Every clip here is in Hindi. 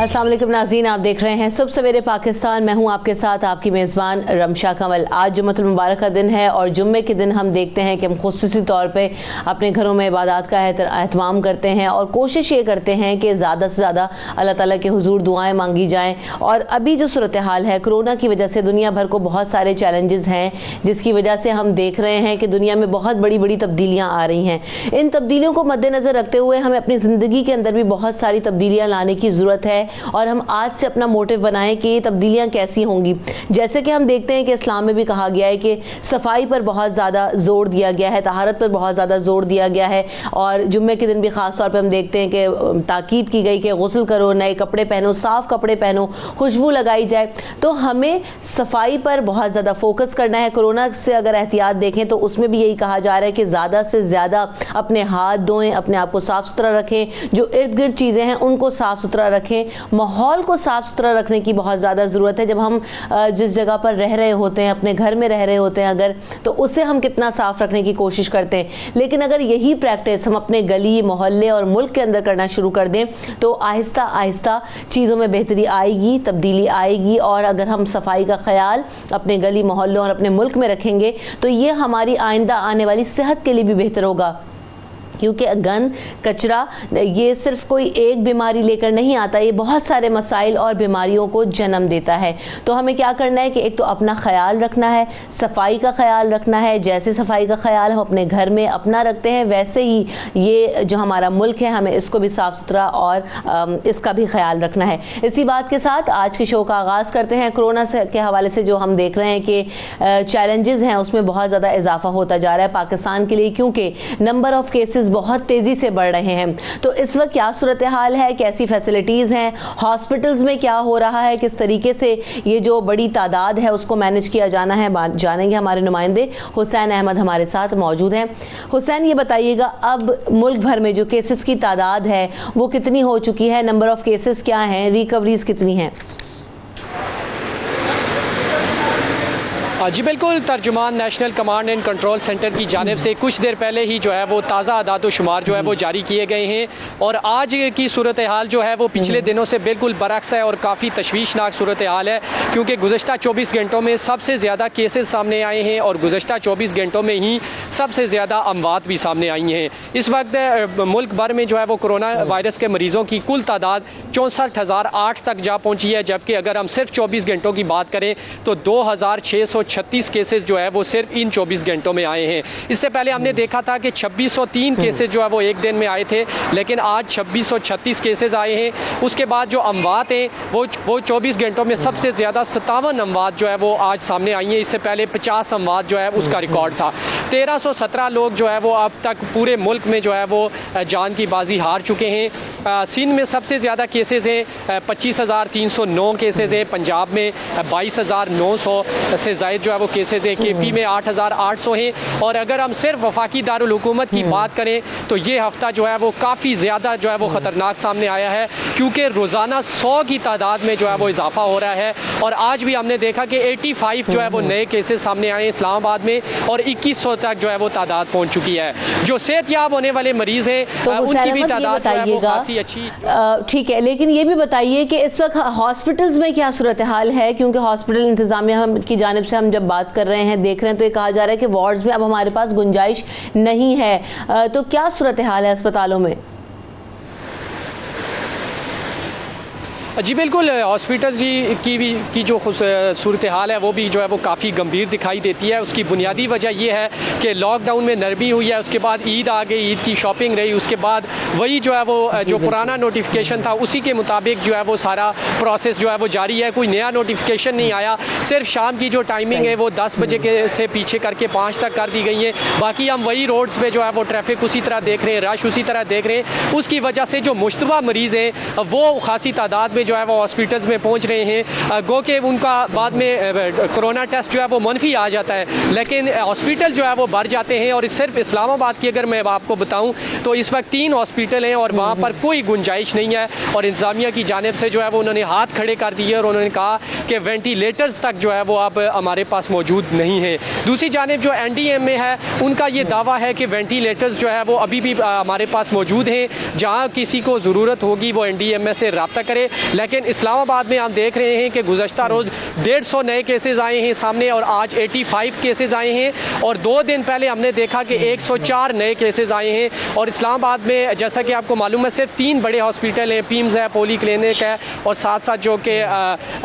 अस्सलाम वालेकुम नाज़रीन, आप देख रहे हैं सुबह सवेरे पाकिस्तान। मैं हूं आपके साथ आपकी मेज़बान रमशा कमल। आज जुम्मतुल मुबारक का दिन है और जुम्मे के दिन हम देखते हैं कि हम खुसूसी तौर पे अपने घरों में इबादत का एहतमाम करते हैं और कोशिश ये करते हैं कि ज़्यादा से ज़्यादा अल्लाह ताला के हुजूर दुआएं मांगी जाएँ। और अभी जो सूरत हाल है कोरोना की वजह से दुनिया भर को बहुत सारे चैलेंजेस हैं, जिसकी वजह से हम देख रहे हैं कि दुनिया में बहुत बड़ी बड़ी तब्दीलियाँ आ रही हैं। इन तब्दीलियों को मद्देनज़र रखते हुए हमें अपनी ज़िंदगी के अंदर भी बहुत सारी तब्दीलियाँ लाने की ज़रूरत है और हम आज से अपना मोटिव बनाएं कि ये तब्दीलियाँ कैसी होंगी। जैसे कि हम देखते हैं कि इस्लाम में भी कहा गया है कि सफाई पर बहुत ज़्यादा जोर दिया गया है, तहारत पर बहुत ज़्यादा जोर दिया गया है। और जुम्मे के दिन भी ख़ास तौर पर हम देखते हैं कि ताकीद की गई कि गुस्ल करो, नए कपड़े पहनो, साफ़ कपड़े पहनो, खुशबू लगाई जाए। तो हमें सफाई पर बहुत ज़्यादा फोकस करना है। कोरोना से अगर एहतियात देखें तो उसमें भी यही कहा जा रहा है कि ज़्यादा से ज़्यादा अपने हाथ धोएं, अपने आप को साफ़ सुथरा रखें, जो इर्द गिर्द चीज़ें हैं उनको साफ़ सुथरा रखें, माहौल को साफ सुथरा रखने की बहुत ज़्यादा ज़रूरत है। जब हम जिस जगह पर रह रहे होते हैं, अपने घर में रह रहे होते हैं अगर, तो उसे हम कितना साफ रखने की कोशिश करते हैं। लेकिन अगर यही प्रैक्टिस हम अपने गली, मोहल्ले और मुल्क के अंदर करना शुरू कर दें तो आहिस्ता आहिस्ता चीज़ों में बेहतरी आएगी, तब्दीली आएगी। और अगर हम सफाई का ख्याल अपने गली, मोहल्लों और अपने मुल्क में रखेंगे तो ये हमारी आइंदा आने वाली सेहत के लिए भी बेहतर होगा। क्योंकि गंद, कचरा ये सिर्फ कोई एक बीमारी लेकर नहीं आता, ये बहुत सारे मसाइल और बीमारियों को जन्म देता है। तो हमें क्या करना है कि एक तो अपना ख्याल रखना है, सफाई का ख्याल रखना है। जैसे सफाई का ख्याल हम अपने घर में अपना रखते हैं, वैसे ही ये जो हमारा मुल्क है हमें इसको भी साफ़ सुथरा और इसका भी ख्याल रखना है। इसी बात के साथ आज के शो का आगाज़ करते हैं। कोरोना से के हवाले से जो हम देख रहे हैं कि चैलेंजेस हैं उसमें बहुत ज़्यादा इजाफा होता जा रहा है पाकिस्तान के लिए, क्योंकि नंबर ऑफ़ केसेस बहुत तेजी से बढ़ रहे हैं। तो इस वक्त क्या सूरत हाल है, कैसी फैसिलिटीज हैं, हॉस्पिटल्स में क्या हो रहा है, किस तरीके से ये जो बड़ी तादाद है उसको मैनेज किया जाना है, बात जानेंगे। हमारे नुमाइंदे हुसैन अहमद हमारे साथ मौजूद हैं। हुसैन, ये बताइएगा अब मुल्क भर में जो केसेस की तादाद है वो कितनी हो चुकी है, नंबर ऑफ केसेस क्या हैं, रिकवरीज कितनी हैं? जी बिल्कुल, तर्जुमान national command and control centre की जानिब से कुछ देर पहले ही जो है वो ताज़ा आदाद शुमार जो है वो जारी किए गए हैं। और आज की सूरत हाल जो है वो पिछले दिनों से बिल्कुल बरक्स है और काफ़ी तशवीशनाक सूरत हाल है, क्योंकि गुज़श्ता 24 घंटों में सबसे ज़्यादा केसेस सामने आए हैं और गुज़श्ता 24 घंटों में ही सबसे ज़्यादा अमवात भी सामने आई हैं। इस वक्त मुल्क भर में जो है वो कोरोना वायरस के मरीज़ों की कुल तादाद 64,008 तक जा पहुँची है, जबकि अगर हम सिर्फ 24 घंटों की बात करें तो 2,636 केसेस जो है वो सिर्फ इन 24 घंटों में आए हैं। इससे पहले हमने देखा था कि 2603 केसेस जो है वो एक दिन में आए थे, लेकिन आज 2636 केसेस आए हैं। उसके बाद जो अमवात हैं वो 24 घंटों में सबसे ज़्यादा 57 अमवात जो है वो आज सामने आई हैं। इससे पहले 50 अमवात जो है उसका रिकॉर्ड था। 1317 लोग जो है वो अब तक पूरे मुल्क में जो है वो जान की बाजी हार चुके हैं। सिंध में सबसे ज़्यादा केसेस हैं, 25,309 केसेस हैं। पंजाब में 22,900 से ज़ायद जो है वो केसेस हैं। केपी में 8,800 हैं। और अगर हम सिर्फ वफाकी दारुल हुकूमत की बात करें तो ये हफ्ता जो है वो काफ़ी ज़्यादा जो है वो ख़तरनाक सामने आया है, क्योंकि रोज़ाना 100 की तादाद में जो है वो इजाफा हो रहा है। और आज भी हमने देखा कि 85 जो है वो नए केसेस सामने आए इस्लामाबाद में और 2100 तक जो है वो तादाद पहुँच चुकी है। जो सेहतयाब होने वाले मरीज़ हैं तो उनकी भी तादाद जो है वो काफ़ी अच्छी। ठीक है, लेकिन ये भी बताइए कि इस वक्त हॉस्पिटल्स में क्या सूरत हाल है, क्योंकि हॉस्पिटल इंतजामिया की जानिब से हम जब बात कर रहे हैं, देख रहे हैं तो ये कहा जा रहा है कि वार्ड्स में अब हमारे पास गुंजाइश नहीं है। तो क्या सूरत हाल है अस्पतालों में? जी बिल्कुल, हॉस्पिटल की जो सूरत हाल है वो भी जो है वो काफ़ी गंभीर दिखाई देती है। उसकी बुनियादी वजह यह है कि लॉकडाउन में नरमी हुई है, उसके बाद ईद आ गई, ईद की शॉपिंग रही, उसके बाद वही जो है वो जो पुराना नोटिफिकेशन था उसी के मुताबिक जो है वो सारा प्रोसेस जो है वो जारी है। कोई नया नोटिफिकेशन नहीं आया। सिर्फ शाम की जो टाइमिंग है वो 10 बजे के से पीछे करके 5 तक कर दी गई है। बाकी हम वही रोड्स पे जो है वो ट्रैफिक उसी तरह देख रहे हैं, रश उसी तरह देख रहे हैं। उसकी वजह से जो मुश्तबा मरीज़ हैं वो खासी तादाद में जो है वो हॉस्पिटल्स में पहुंच रहे हैं। गो के उनका बाद में कोरोना टेस्ट जो है वो मनफी आ जाता है, लेकिन हॉस्पिटल जो है वो भर जाते हैं। और सिर्फ इस्लामाबाद की अगर मैं आपको बताऊं तो इस वक्त 3 हॉस्पिटल हैं और वहाँ पर कोई गुंजाइश नहीं है। और इंतजामिया की जानिब से जो है वो उन्होंने हाथ खड़े कर दिए और उन्होंने कहा कि वेंटिलेटर्स तक जो है वो अब हमारे पास मौजूद नहीं है। दूसरी जानिब जो NDM में है उनका ये दावा है कि वेंटिलेटर्स जो है वो अभी भी हमारे पास मौजूद हैं। जहाँ किसी को ज़रूरत होगी वो NDM से रब्ता करे, लेकिन इस्लामाबाद में हम देख रहे हैं कि गुज़श्ता रोज़ 150 नए केसेस आए हैं सामने और आज 85 केसेस आए हैं और 2 दिन पहले हमने देखा कि 104 नए केसेस आए हैं। और इस्लामाबाद में जैसा कि आपको मालूम है सिर्फ 3 बड़े हॉस्पिटल हैं, पीम्स है, पोली क्लिनिक है और साथ साथ जो कि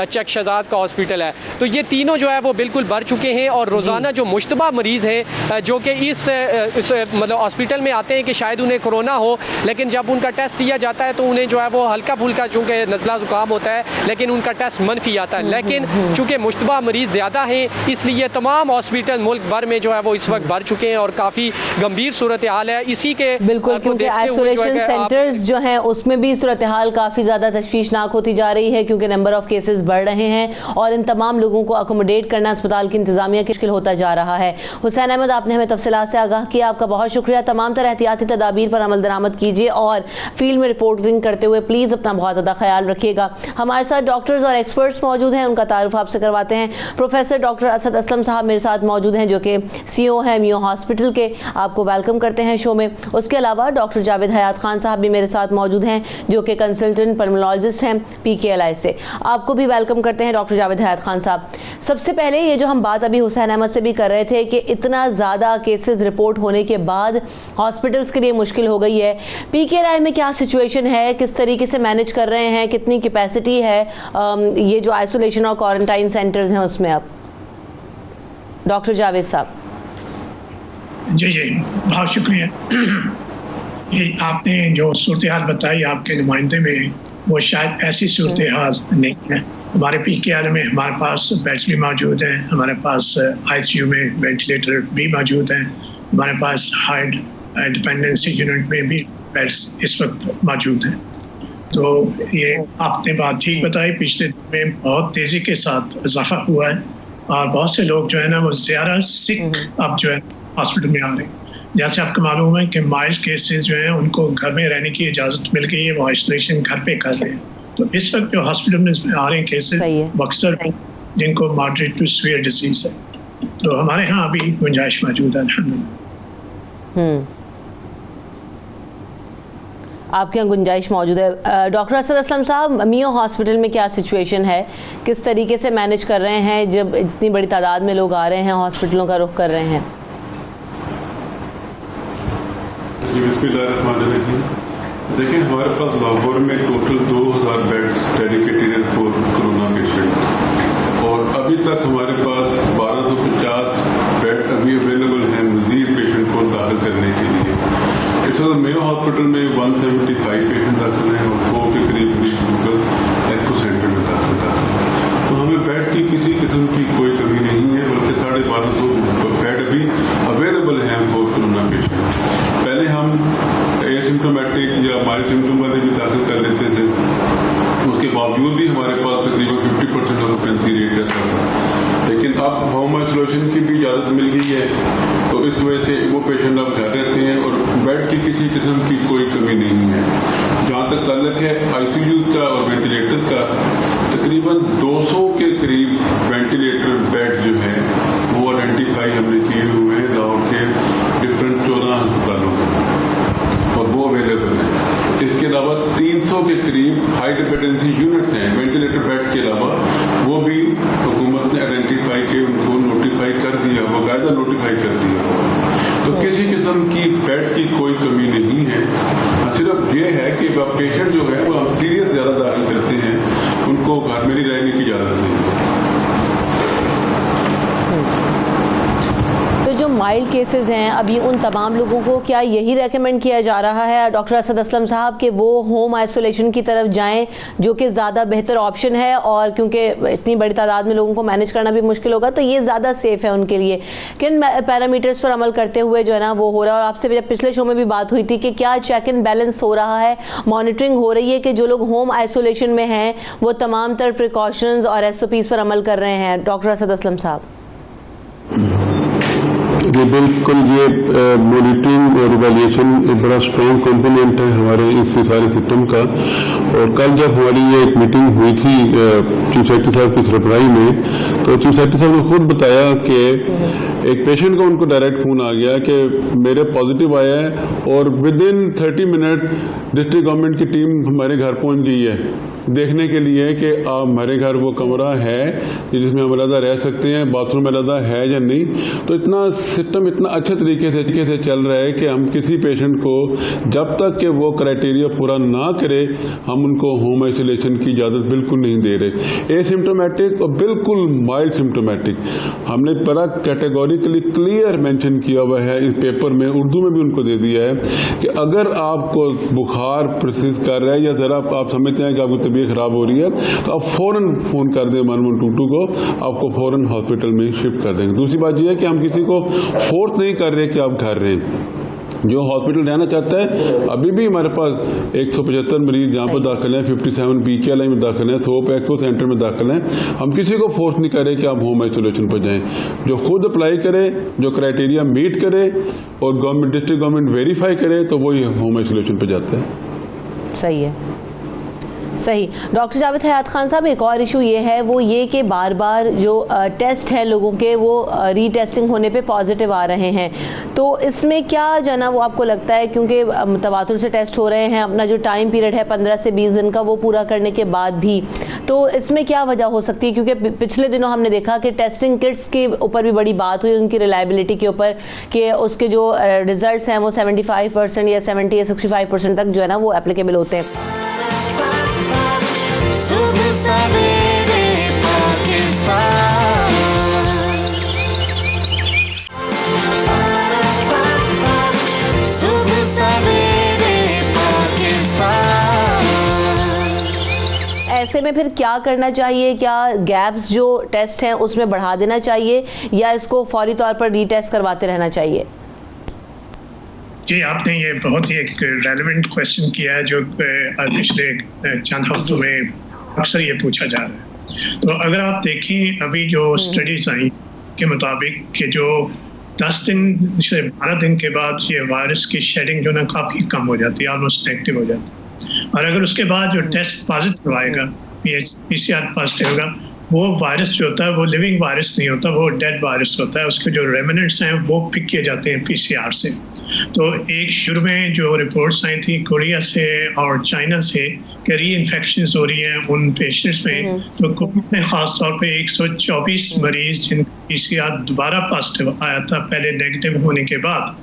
चक शहजाद का हॉस्पिटल है। तो ये तीनों जो है वो बिल्कुल भर चुके हैं और रोज़ाना जो मुश्तबा मरीज़ हैं जो कि इस मतलब हॉस्पिटल में आते हैं कि शायद उन्हें कोरोना हो, लेकिन जब उनका टेस्ट किया जाता है तो उन्हें जो है वो हल्का फुल्का चूँकि नज़ला ज़ुकाम होता है लेकिन उनका टेस्ट मनफी आता है। लेकिन चूँकि मुश्तबा मरीज़ ज़्यादा हैं इसलिए तमाम हॉस्पिटल मुल्क भर में जो है वो इस वक्त भर चुके हैं और काफ़ी गंभीर सूरत हाल है। इसी के बिल्कुल, क्योंकि आइसोलेशन सेंटर्स जो हैं उसमें भी सूरत हाल काफ़ी ज़्यादा तशवीशनाक होती जा रही है क्योंकि नंबर ऑफ केसेस बढ़ रहे हैं और इन तमाम लोगों को अकोमोडेट करना अस्पताल की इंतजामिया की मुश्किल होता जा रहा है। हुसैन अहमद, आपने हमें तफसीलात से आगाह किया, आपका बहुत शुक्रिया। तमाम तरह एहतियाती तदाबीर पर अमल दरामद कीजिए और फील्ड में रिपोर्टिंग करते हुए प्लीज़ अपना बहुत ज़्यादा ख्याल रखिएगा। हमारे साथ डॉक्टर्स और एक्सपर्ट्स मौजूद हैं, उनका तारुफ आपसे करवाते हैं। प्रोफेसर डॉक्टर असद असलम साहब मेरे साथ मौजूद हैं जो कि CEO हैं मियो हॉस्पिटल के, आपको वेलकम करते हैं शो में। उसके अलावा डॉक्टर जावेद हयात खान साहब भी मेरे साथ मौजूद हैं जो कि कंसल्टेंट पल्मोनोलॉजिस्ट हैं PKLI से, आपको भी वेलकम करते हैं डॉक्टर जावेद हयात खान साहब। सबसे पहले ये जो हम बात अभी हुसैन अहमद से भी कर रहे थे कि इतना ज़्यादा केसेस रिपोर्ट होने के बाद हॉस्पिटल्स के लिए मुश्किल हो गई है, PKLI में क्या सिचुएशन है, किस तरीके से मैनेज कर रहे हैं, कितनी कैपेसिटी है ये जो आइसोलेशन और क्वारंटाइन सेंटर्स हैं उसमें? अब डॉक्टर जावेद साहब। जी बहुत शुक्रिया। ये आपने जो सूरत हाल बताई आपके नुमाइंदे में वो शायद ऐसी सूरत हाल नहीं है। हमारे PKLI में हमारे पास बेड्स भी मौजूद हैं, हमारे पास ICU में वेंटिलेटर भी मौजूद हैं, हमारे पास हाई डिपेंडेंसी यूनिट में भी बेड्स इस वक्त मौजूद हैं। तो ये आपने बात ठीक बताई, पिछले दिन में बहुत तेज़ी के साथ इजाफा हुआ है और बहुत से लोग जो है ना वो ज़्यादा सिक अब जो है हॉस्पिटल में आ रहे हैं। जैसे आपको मालूम है कि माइल्ड केसेस जो हैं उनको घर में रहने की इजाज़त मिल गई है, वो आइसोलेशन घर पे कर रहे हैं। तो इस वक्त जो हॉस्पिटल में आ रहे हैं केसेस अक्सर जिनको मॉडरेट टू सीवियर डिजीज है, तो हमारे यहाँ अभी गुंजाइश मौजूद है अल्हम्दुलिल्लाह। आपके यहाँ गुंजाइश मौजूद है। डॉक्टर असद असलम साहब, मियो हॉस्पिटल में क्या सिचुएशन है, किस तरीके से मैनेज कर रहे हैं जब इतनी बड़ी तादाद में लोग आ रहे हैं, हॉस्पिटलों का रुख कर रहे हैं? देखिए, हमारे पास लाहौर में टोटल 2000 बेड्स डेडिकेटेड हैं फॉर कोरोना पेशेंट और अभी तक हमारे पास 1250 बेड अभी अवेलेबल हैं मजीद पेशेंट को दाखिल करने के लिए। इस वक्त मेयो हॉस्पिटल में 175 पेशेंट दाखिल हैं और 100 के करीब लोकल एक्को सेंटर में दाखिल हैं। तो हमें बेड की किसी किस्म की कोई कमी नहीं है, बल्कि 1250 बेड भी अवेलेबल हैं फॉर कोरोना पेशेंट। पहले हम एसिम्टोमेटिक या माइल्ड सिम्टम वाले भी दाखिल कर लेते थे, उसके बावजूद भी हमारे पास तकरीबन 50% ऑक्यूपेंसी रेट है। लेकिन अब होम आइसोलेशन की भी इजाज़त मिल गई है, तो इस वजह से वो पेशेंट अब घर रहते हैं और बेड की किसी किस्म की कोई कमी नहीं है। जहाँ तक ताल्लुक है ICUs का और वेंटिलेटर का, तकरीबन 200 के करीब वेंटिलेटर बेड जो है वो आइडेंटिफाई हमने किए हुए हैं लाहौर के डिफरेंट 14 अस्पतालों में और वो अवेलेबल है। इसके अलावा 300 के करीब हाई डिपेंडेंसी यूनिट्स हैं वेंटिलेटर बेड के अलावा, वो भी हुकूमत ने आइडेंटिफाई के उनको नोटिफाई कर दिया, बाकायदा नोटिफाई कर दिया। तो किसी किस्म की बेड की कोई कमी नहीं है। सिर्फ ये है कि पेशेंट जो है वो हम सीरियस ज्यादा दाखिल करते हैं, उनको घर में ही रहने की इजाजत नहीं है। तो जो माइल्ड केसेस हैं अभी उन तमाम लोगों को क्या यही रेकमेंड किया जा रहा है डॉक्टर असद असलम साहब कि वो होम आइसोलेशन की तरफ जाएं, जो कि ज़्यादा बेहतर ऑप्शन है और क्योंकि इतनी बड़ी तादाद में लोगों को मैनेज करना भी मुश्किल होगा तो ये ज़्यादा सेफ है उनके लिए? किन पैरामीटर्स पर अमल करते हुए जो है ना वो हो रहा है? और आपसे जब पिछले शो में भी बात हुई थी कि क्या चेक एंड बैलेंस हो रहा है, मॉनिटरिंग हो रही है कि जो लोग होम आइसोलेशन में हैं वो तमाम तर प्रिकॉशंस और SOPs पर अमल कर रहे हैं? डॉक्टर असद असलम साहब। ये बिल्कुल ये मॉनिटरिंग और इवैल्यूएशन एक बड़ा स्ट्रॉन्ग कंपोनेंट है हमारे इस सारे सिस्टम का। और कल जब हमारी ये एक मीटिंग हुई थी चीफ सेक्रेटरी साहब की सरबराही में, तो चीफ सेक्रेटरी साहब ने खुद बताया कि एक पेशेंट को उनको डायरेक्ट फ़ोन आ गया कि मेरे पॉजिटिव आया है और with in 30 minute district government की टीम हमारे घर पहुंच गई है देखने के लिए कि आप हमारे घर वो कमरा है जिसमें हम अलग रह सकते हैं, बाथरूम अलग है या नहीं। तो इतना सिस्टम इतना अच्छे तरीके से चल रहा है कि हम किसी पेशेंट को जब तक कि वो क्राइटेरिया पूरा ना करे हम उनको होम आइसोलेशन की इजाज़त बिल्कुल नहीं दे रहे। एसिम्प्टोमेटिक और बिल्कुल माइल्ड सिम्प्टोमेटिक हमने बड़ा कैटेगोरिकली क्लियर मेंशन किया हुआ है इस पेपर में, उर्दू में भी उनको दे दिया है कि अगर आपको बुखार परसिस्ट कर रहा है या ज़रा आप समझते हैं कि आपकी तबीयत खराब हो रही है तो आप फ़ौरन फ़ोन कर दें 1122 को, आपको फ़ौरन हॉस्पिटल में शिफ्ट कर देंगे। दूसरी बात यह है कि हम किसी को फोर्स नहीं कर रहे कि आप घर रहें। जो हॉस्पिटल रहना चाहता है, अभी भी हमारे पास 175 मरीज यहाँ पर दाखिल हैं, 57 PKLI में दाखिल हैं, 100 एक्सपो सेंटर में दाखिल हैं। हम किसी को फोर्स नहीं कर रहे कि आप होम आइसोलेशन पर जाएं। जो खुद अप्लाई करे, जो क्राइटेरिया मीट करे और गवर्नमेंट डिस्ट्रिक्ट गवर्नमेंट वेरीफाई करे तो वही होम आइसोलेशन पर जाता है। सही है, सही। डॉक्टर जावेद हयात खान साहब, एक और इशू ये है वो ये कि बार बार जो टेस्ट है लोगों के वो रीटेस्टिंग होने पे पॉजिटिव आ रहे हैं, तो इसमें क्या जो है ना वो आपको लगता है, क्योंकि तवातुर से टेस्ट हो रहे हैं, अपना जो टाइम पीरियड है 15 से 20 दिन का वो पूरा करने के बाद भी, तो इसमें क्या वजह हो सकती है? क्योंकि पिछले दिनों हमने देखा कि टेस्टिंग किट्स के ऊपर भी बड़ी बात हुई, उनकी रिलायबिलिटी के ऊपर, कि उसके जो रिजल्ट हैं वो 75% या 70 या 65% तक जो है ना वो एप्लीकेबल होते हैं। सुबह सवेरे पाकिस्तान, सुबह सवेरे पाकिस्तान। ऐसे में फिर क्या करना चाहिए? क्या गैप्स जो टेस्ट हैं उसमें बढ़ा देना चाहिए या इसको फौरी तौर पर रीटेस्ट करवाते रहना चाहिए? जी, आपने ये बहुत ही एक रेलेवेंट क्वेश्चन किया है जो पिछले चंद हफ्तों में अक्सर ये पूछा जा रहा है। तो अगर आप देखें अभी जो स्टडीज आई के मुताबिक कि जो 10 दिन से 12 दिन के बाद ये वायरस की शेडिंग जो ना काफ़ी कम हो जाती है, ऑलमोस्ट नेगेटिव हो जाती है। और अगर उसके बाद जो टेस्ट पॉजिटिव आएगा, PCR पॉजिटिव होगा, वो वायरस जो होता है वो लिविंग वायरस नहीं होता, वो डेड वायरस होता है। उसके जो रेमिनेंट्स हैं वो पिक किए जाते हैं PCR से। तो एक शुरू में जो रिपोर्ट्स आई थी कोरिया से और चाइना से कि री इन्फेक्शंस हो रही हैं उन पेशेंट्स में, तो कोविड में ख़ास तौर पे 124 मरीज जिनका PCR दोबारा पॉजिटिव आया था पहले नेगेटिव होने के बाद,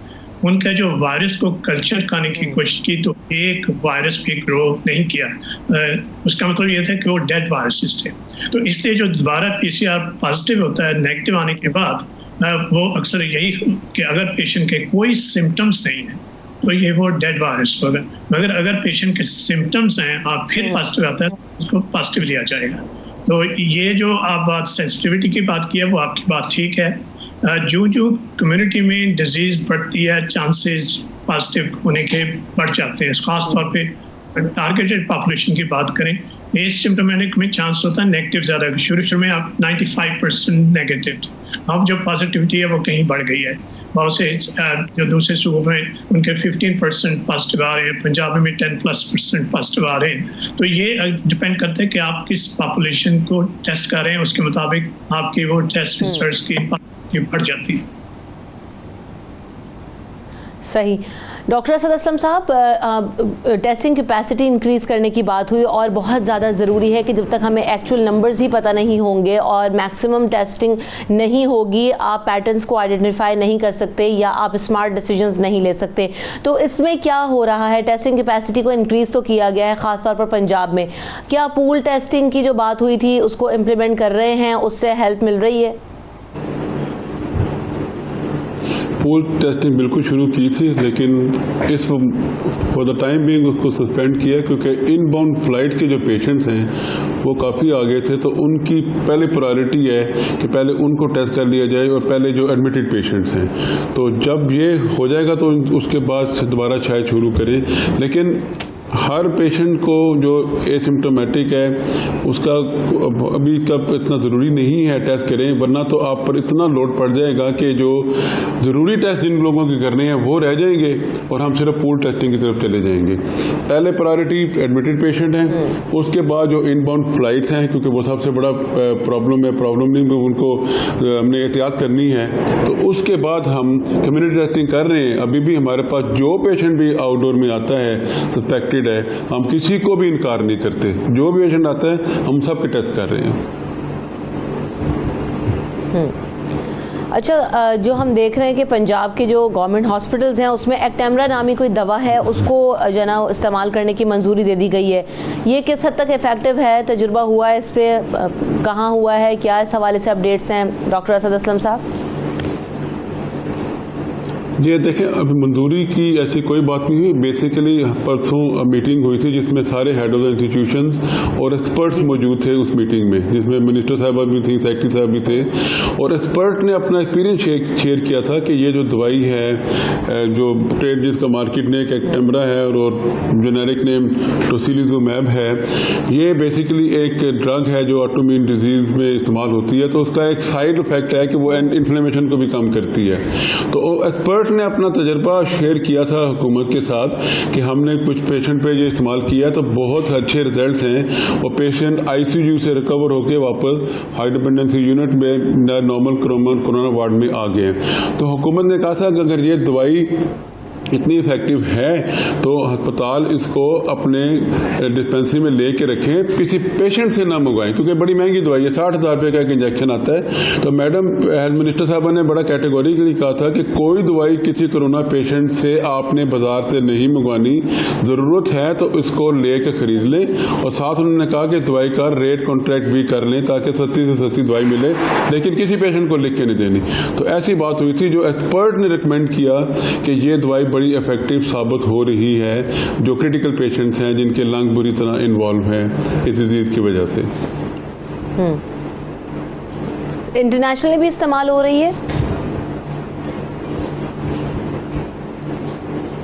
उनका जो वायरस को कल्चर करने की कोशिश की तो एक वायरस भी ग्रो नहीं किया। उसका मतलब ये था कि वो डेड वायरसेस थे। तो इसलिए जो दोबारा PCR पॉजिटिव होता है नेगेटिव आने के बाद, वो अक्सर यही कि अगर पेशेंट के कोई सिम्टम्स नहीं है तो ये वो डेड वायरस होगा, मगर अगर पेशेंट के सिम्टम्स हैं और फिर पॉजिटिव आता है तो उसको पॉजिटिव लिया जाएगा। तो ये जो आप बात सेंसिटिविटी की बात की है वो आपकी बात ठीक है। जो कम्युनिटी में डिजीज बढ़ती है चांसेस पॉजिटिव होने के बढ़ जाते हैं। खास तौर पे टारगेटेड पॉपुलेशन की बात करें, एसिम्प्टोमेटिक में चांस होता है नेगेटिव ज़्यादा। शुरू में आप 95% नेगेटिव, अब जो पॉजिटिविटी है वो कहीं बढ़ गई है। बहुत से जो दूसरे सूबों में उनके 15% पॉजिटिव आ रहे हैं, पंजाब में 10+% पॉजिटिव आ रहे हैं। तो ये डिपेंड करता है कि आप किस पॉपुलेशन को टेस्ट कर रहे हैं, उसके मुताबिक आपकी वो टेस्ट रिसर्च की बढ़ जाती है। सही। डॉक्टर असद असलम साहब, टेस्टिंग कैपेसिटी इंक्रीज़ करने की बात हुई और बहुत ज़्यादा ज़रूरी है कि जब तक हमें एक्चुअल नंबर्स ही पता नहीं होंगे और मैक्सिमम टेस्टिंग नहीं होगी, आप पैटर्न्स को आइडेंटिफाई नहीं कर सकते या आप स्मार्ट डिसीजंस नहीं ले सकते। तो इसमें क्या हो रहा है? टेस्टिंग कैपेसिटी को इंक्रीज़ तो किया गया है ख़ासतौर पर पंजाब में, क्या पूल टेस्टिंग की जो बात हुई थी उसको इम्प्लीमेंट कर रहे हैं, उससे हेल्प मिल रही है? पूल टेस्टिंग बिल्कुल शुरू की थी, लेकिन इस फॉर द टाइम बीइंग उसको सस्पेंड किया क्योंकि इनबाउंड फ्लाइट्स के जो पेशेंट्स हैं वो काफ़ी आगे थे। तो उनकी पहले प्रायोरिटी है कि पहले उनको टेस्ट कर लिया जाए और पहले जो एडमिटेड पेशेंट्स हैं। तो जब ये हो जाएगा तो उसके बाद दोबारा शायद शुरू करें। लेकिन हर पेशेंट को जो एसिम्टोमेटिक है उसका अभी तक इतना ज़रूरी नहीं है टेस्ट करें, वरना तो आप पर इतना लोड पड़ जाएगा कि जो ज़रूरी टेस्ट जिन लोगों के करने हैं वो रह जाएंगे और हम सिर्फ पूल टेस्टिंग की तरफ चले जाएंगे। पहले प्रायोरिटी एडमिटेड पेशेंट हैं, उसके बाद जो इनबाउंड फ्लाइट्स हैं, क्योंकि वो सबसे बड़ा प्रॉब्लम नहीं उनको हमने एहतियात करनी है, तो उसके बाद हम कम्युनिटी टेस्टिंग कर रहे हैं। अभी भी हमारे पास जो पेशेंट भी आउटडोर में आता है सस्पेक्टेड है, हम किसी को भी इनकार नहीं करते, जो भी पेशेंट आता है हम सबके टेस्ट कर रहे हैं। अच्छा, जो हम देख रहे हैं कि पंजाब के जो गवर्नमेंट हॉस्पिटल्स हैं उसमें एक्टेमरा नामी कोई दवा है, उसको जो ना इस्तेमाल करने की मंजूरी दे दी गई है। ये किस हद तक इफेक्टिव है, तजुर्बा हुआ है इस पर, कहाँ हुआ है, क्या इस हवाले से अपडेट्स हैं डॉक्टर असद असलम साहब? जी देखें, अभी मंजूरी की ऐसी कोई बात नहीं हुई। बेसिकली परसों मीटिंग हुई थी जिसमें सारे हेड ऑफ इंस्टीट्यूशंस और एक्सपर्ट्स मौजूद थे उस मीटिंग में, जिसमें मिनिस्टर साहब भी थी, सेक्रेटरी साहब भी थे, और एक्सपर्ट ने अपना एक्सपीरियंस शेयर किया था कि ये जो दवाई है, जो ट्रेड जिसका मार्केट ने एक्टेमरा है और जेनेरिक नेम टोसिलिजुमैब है, ये बेसिकली एक ड्रग है जो ऑटोइम्यून डिजीज़ में इस्तेमाल होती है, तो उसका एक साइड इफेक्ट है कि वो इन्फ्लेमेशन को भी कम करती है। तो एक्सपर्ट ने अपना तजर्बा शेयर किया था हुकूमत के साथ कि हमने कुछ पेशेंट पे ये इस्तेमाल किया तो बहुत अच्छे रिजल्ट्स हैं और पेशेंट आईसीयू से रिकवर होकर वापस हाई डिपेंडेंसी यूनिट में नॉर्मल कोरोना वार्ड में आ गए। तो हुकूमत ने कहा था कि अगर ये दवाई इतनी इफेक्टिव है तो अस्पताल इसको अपने डिस्पेंसरी में लेके रखें, किसी पेशेंट से ना मंगवाएं, क्योंकि बड़ी महंगी दवाई है, 60,000 रुपये का एक इंजेक्शन आता है। तो मैडम हेल्थ मिनिस्टर साहब ने बड़ा कैटेगोरिकली कहा था कि कोई दवाई किसी कोरोना पेशेंट से आपने बाजार से नहीं मंगवानी, ज़रूरत है तो इसको ले कर ख़रीद लें, और साथ उन्होंने कहा कि दवाई का रेट कॉन्ट्रैक्ट भी कर लें ताकि सस्ती से सस्ती दवाई मिले, लेकिन किसी पेशेंट को लिख के नहीं देनी। तो ऐसी बात हुई थी जो एक्सपर्ट ने रिकमेंड किया कि ये दवाई बड़ी इफेक्टिव साबित हो रही है जो क्रिटिकल पेशेंट्स हैं जिनके लंग बुरी तरह इन्वॉल्व हैं इस डिजीज की वजह से। इंटरनेशनली भी इस्तेमाल हो रही है?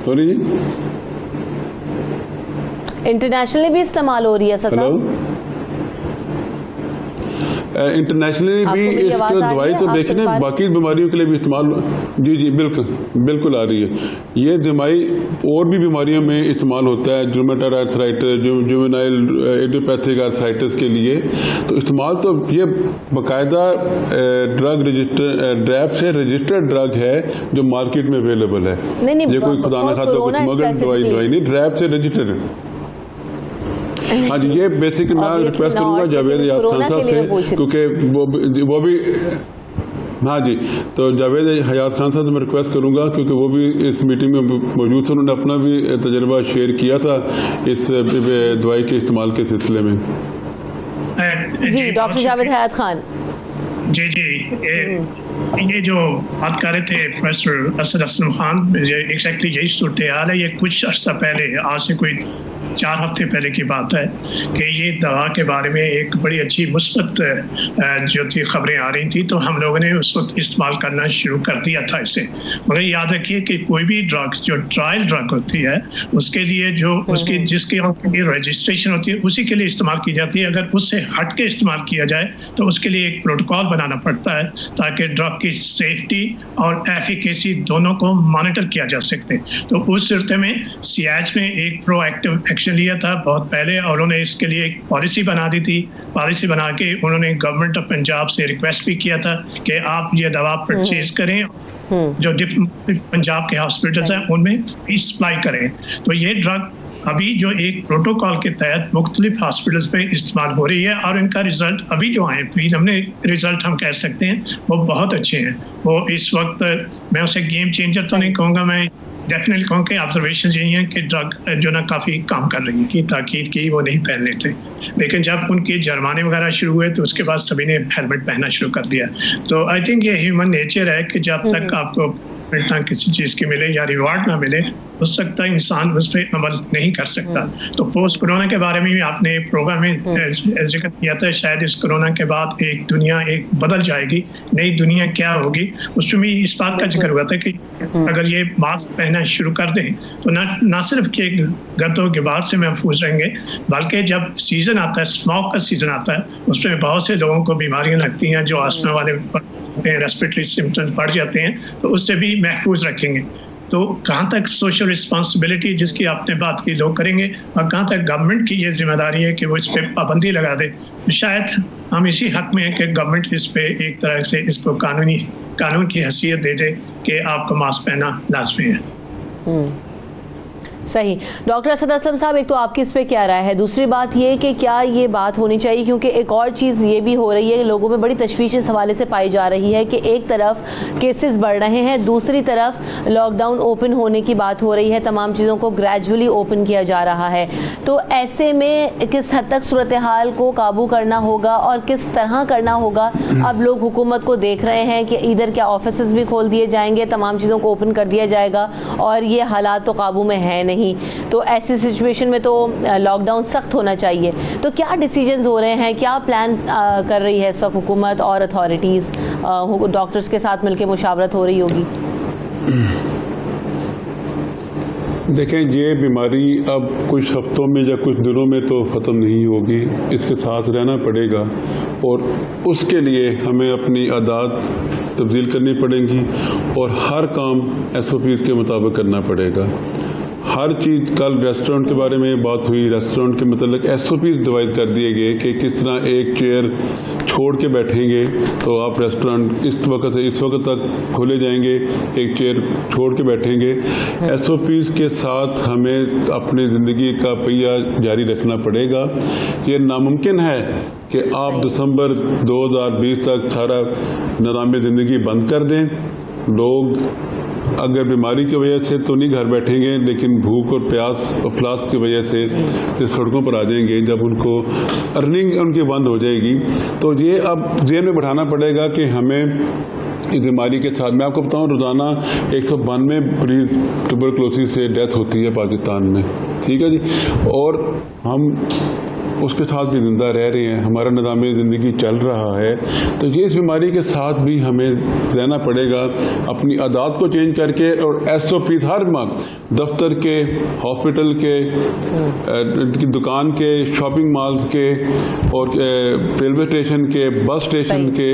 सॉरी, इंटरनेशनली भी इस्तेमाल हो रही है सर? इंटरनेशनली भी इस दवाई तो देखने बाकी बीमारियों के लिए भी इस्तेमाल, जी बिल्कुल आ रही है। ये दवाई और भी बीमारियों में इस्तेमाल होता है, rheumatoid arthritis, juvenile idiopathic arthritis के लिए। तो इस्तेमाल तो ये बाकायदा ड्रग रजिस्टर ड्रैप से रजिस्टर्ड ड्रग है जो मार्केट में अवेलेबल है। ये कोई खुदा ना खाता कुछ स्मगल्ड दवाई नहीं, ड्रैप से रजिस्टर्ड है। हाँ जी, ये बेसिक मैं रिक्वेस्ट करूँगा जावेद हयात खान साहब से, क्योंकि वो भी हाँ जी, तो जावेद हयात खान साहब से मैं रिक्वेस्ट करूँगा क्योंकि वो भी इस मीटिंग में मौजूद थे, उन्होंने अपना भी तजर्बा शेयर किया था इस दवाई के इस्तेमाल के सिलसिले में। जी डॉक्टर जावेद हयात खान। जी ये जो बात कर रहे थे प्रोफेसर असद असलम खान, एग्जैक्टली यही सूरत हाल है। ये कुछ अर्सा पहले, आज से कोई 4 हफ्ते पहले की बात है कि ये दवा के बारे में एक बड़ी अच्छी मुस्बत जो थी खबरें आ रही थी, तो हम लोगों ने उस वक्त इस्तेमाल करना शुरू कर दिया था इसे। मगर याद रखिए कि कोई भी ड्रग जो ट्रायल ड्रग होती है उसके लिए जो उसकी जिसकी रजिस्ट्रेशन होती है उसी के लिए इस्तेमाल की जाती है। अगर उससे हट के इस्तेमाल किया जाए तो उसके लिए एक प्रोटोकॉल बनाना पड़ता है ताकि ड्रग की सेफ्टी और एफिकेसी दोनों को मॉनिटर किया जा सके। तो उस सूरत में सीएच में एक प्रोएक्टिव एक्शन लिया था बहुत पहले, और उन्होंने इसके लिए एक पॉलिसी बना दी थी। पॉलिसी बना के उन्होंने गवर्नमेंट ऑफ पंजाब से रिक्वेस्ट भी किया था कि आप ये दवा परचेज करें, जो पंजाब के हॉस्पिटल्स हैं उनमें भी सप्लाई करें। तो ये ड्रग अभी जो एक प्रोटोकॉल के तहत मुख्तलिफ हॉस्पिटल्स पे इस्तेमाल हो रही है, और इनका रिजल्ट अभी जो आए हमने रिजल्ट हम कह सकते हैं वो बहुत अच्छे हैं। वो इस वक्त मैं उसे गेम चेंजर तो नहीं कहूँगा, मैं डेफिनेटली कहूँ कि ऑब्जर्वेशन यही है कि ड्रग जो ना काफ़ी काम कर रही है, की ताकीद की वो नहीं पहन लेते, लेकिन जब उनके जुर्माने वगैरह शुरू हुए तो उसके बाद सभी ने हेलमेट पहनना शुरू कर दिया। तो आई थिंक ये ह्यूमन नेचर है कि जब तक आपको ना किसी चीज़ की मिले या रिवार्ड ना मिले, उस वक्त तक इंसान उस पर अमल नहीं कर सकता। तो पोस्ट कोरोना के बारे में भी आपने प्रोग्राम में जिक्र किया था, शायद इस कोरोना के बाद एक दुनिया एक बदल जाएगी, नई दुनिया क्या होगी। उसमें भी इस बात का जिक्र हुआ था कि अगर ये मास्क पहनना शुरू कर दें तो ना सिर्फ कि गर्दों के बाद से महफूज रहेंगे, बल्कि जब सीज़न आता है, स्मॉग का सीज़न आता है, उसमें बहुत से लोगों को बीमारियां लगती हैं जो अस्थमा वाले रेस्पिरेटरी सिम्टम्स बढ़ जाते हैं, तो उससे भी महफूज रखेंगे। तो कहाँ तक सोशल रिस्पांसिबिलिटी जिसकी आपने बात की लोग करेंगे और कहाँ तक गवर्नमेंट की ये जिम्मेदारी है कि वो इस पर पाबंदी लगा दे। तो शायद हम इसी हक में हैं कि गवर्नमेंट इस पे एक तरह से इसको कानून की हैसियत दे दे कि आपको मास्क पहनना लाजमी है। सही। डॉक्टर असद असलम साहब, एक तो आपकी इस पे क्या राय है? दूसरी बात ये कि क्या ये बात होनी चाहिए, क्योंकि एक और चीज़ ये भी हो रही है, लोगों में बड़ी तशवीश इस हवाले से पाई जा रही है कि एक तरफ केसेस बढ़ रहे हैं, दूसरी तरफ लॉकडाउन ओपन होने की बात हो रही है, तमाम चीज़ों को ग्रेजुअली ओपन किया जा रहा है। तो ऐसे में किस हद तक सूरत हाल को काबू करना होगा और किस तरह करना होगा? अब लोग हुकूमत को देख रहे हैं कि इधर क्या ऑफिस भी खोल दिए जाएंगे, तमाम चीज़ों को ओपन कर दिया जाएगा और ये हालात तो काबू में है नहीं। तो ऐसी सिचुएशन में तो लॉकडाउन सख्त होना चाहिए। तो क्या डिसीजंस हो रहे हैं, क्या प्लान कर रही है इस वक्त हुकूमत और अथॉरिटीज़? डॉक्टर्स के साथ मिलकर मुशावरत हो रही होगी। देखें, ये बीमारी अब कुछ हफ्तों में या कुछ दिनों में तो ख़त्म नहीं होगी, इसके साथ रहना पड़ेगा और उसके लिए हमें अपनी आदत तब्दील करनी पड़ेगी और हर काम SOPs के मुताबिक करना पड़ेगा। हर चीज़, कल रेस्टोरेंट के बारे में बात हुई, रेस्टोरेंट के मतलब SOPs डिवाइड कर दिए गए कि किस तरह एक चेयर छोड़ के बैठेंगे तो आप रेस्टोरेंट इस वक्त से इस वक्त तक खोले जाएंगे, एक चेयर छोड़ के बैठेंगे। SOPs के साथ हमें अपनी ज़िंदगी का पहिया जारी रखना पड़ेगा। ये नामुमकिन है कि आप दिसंबर 2020 तक सारा निज़ाम ज़िंदगी बंद कर दें। लोग अगर बीमारी की वजह से तो नहीं घर बैठेंगे, लेकिन भूख और प्यास और अफलास की वजह से सड़कों पर आ जाएंगे जब उनको अर्निंग उनकी बंद हो जाएगी। तो ये अब ज़हन में बढ़ाना पड़ेगा कि हमें इस बीमारी के साथ, मैं आपको बताऊं, रोज़ाना 192 मरीज ट्यूबरकुलोसिस से डेथ होती है पाकिस्तान में, ठीक है जी, और हम उसके साथ भी जिंदा रह रहे हैं, हमारा निज़ाम ज़िंदगी चल रहा है। तो ये इस बीमारी के साथ भी हमें रहना पड़ेगा, अपनी आदत को चेंज करके। और SOPs हर वक्त दफ्तर के, हॉस्पिटल के, दुकान के, शॉपिंग मॉल्स के और रेलवे स्टेशन के, बस स्टेशन के,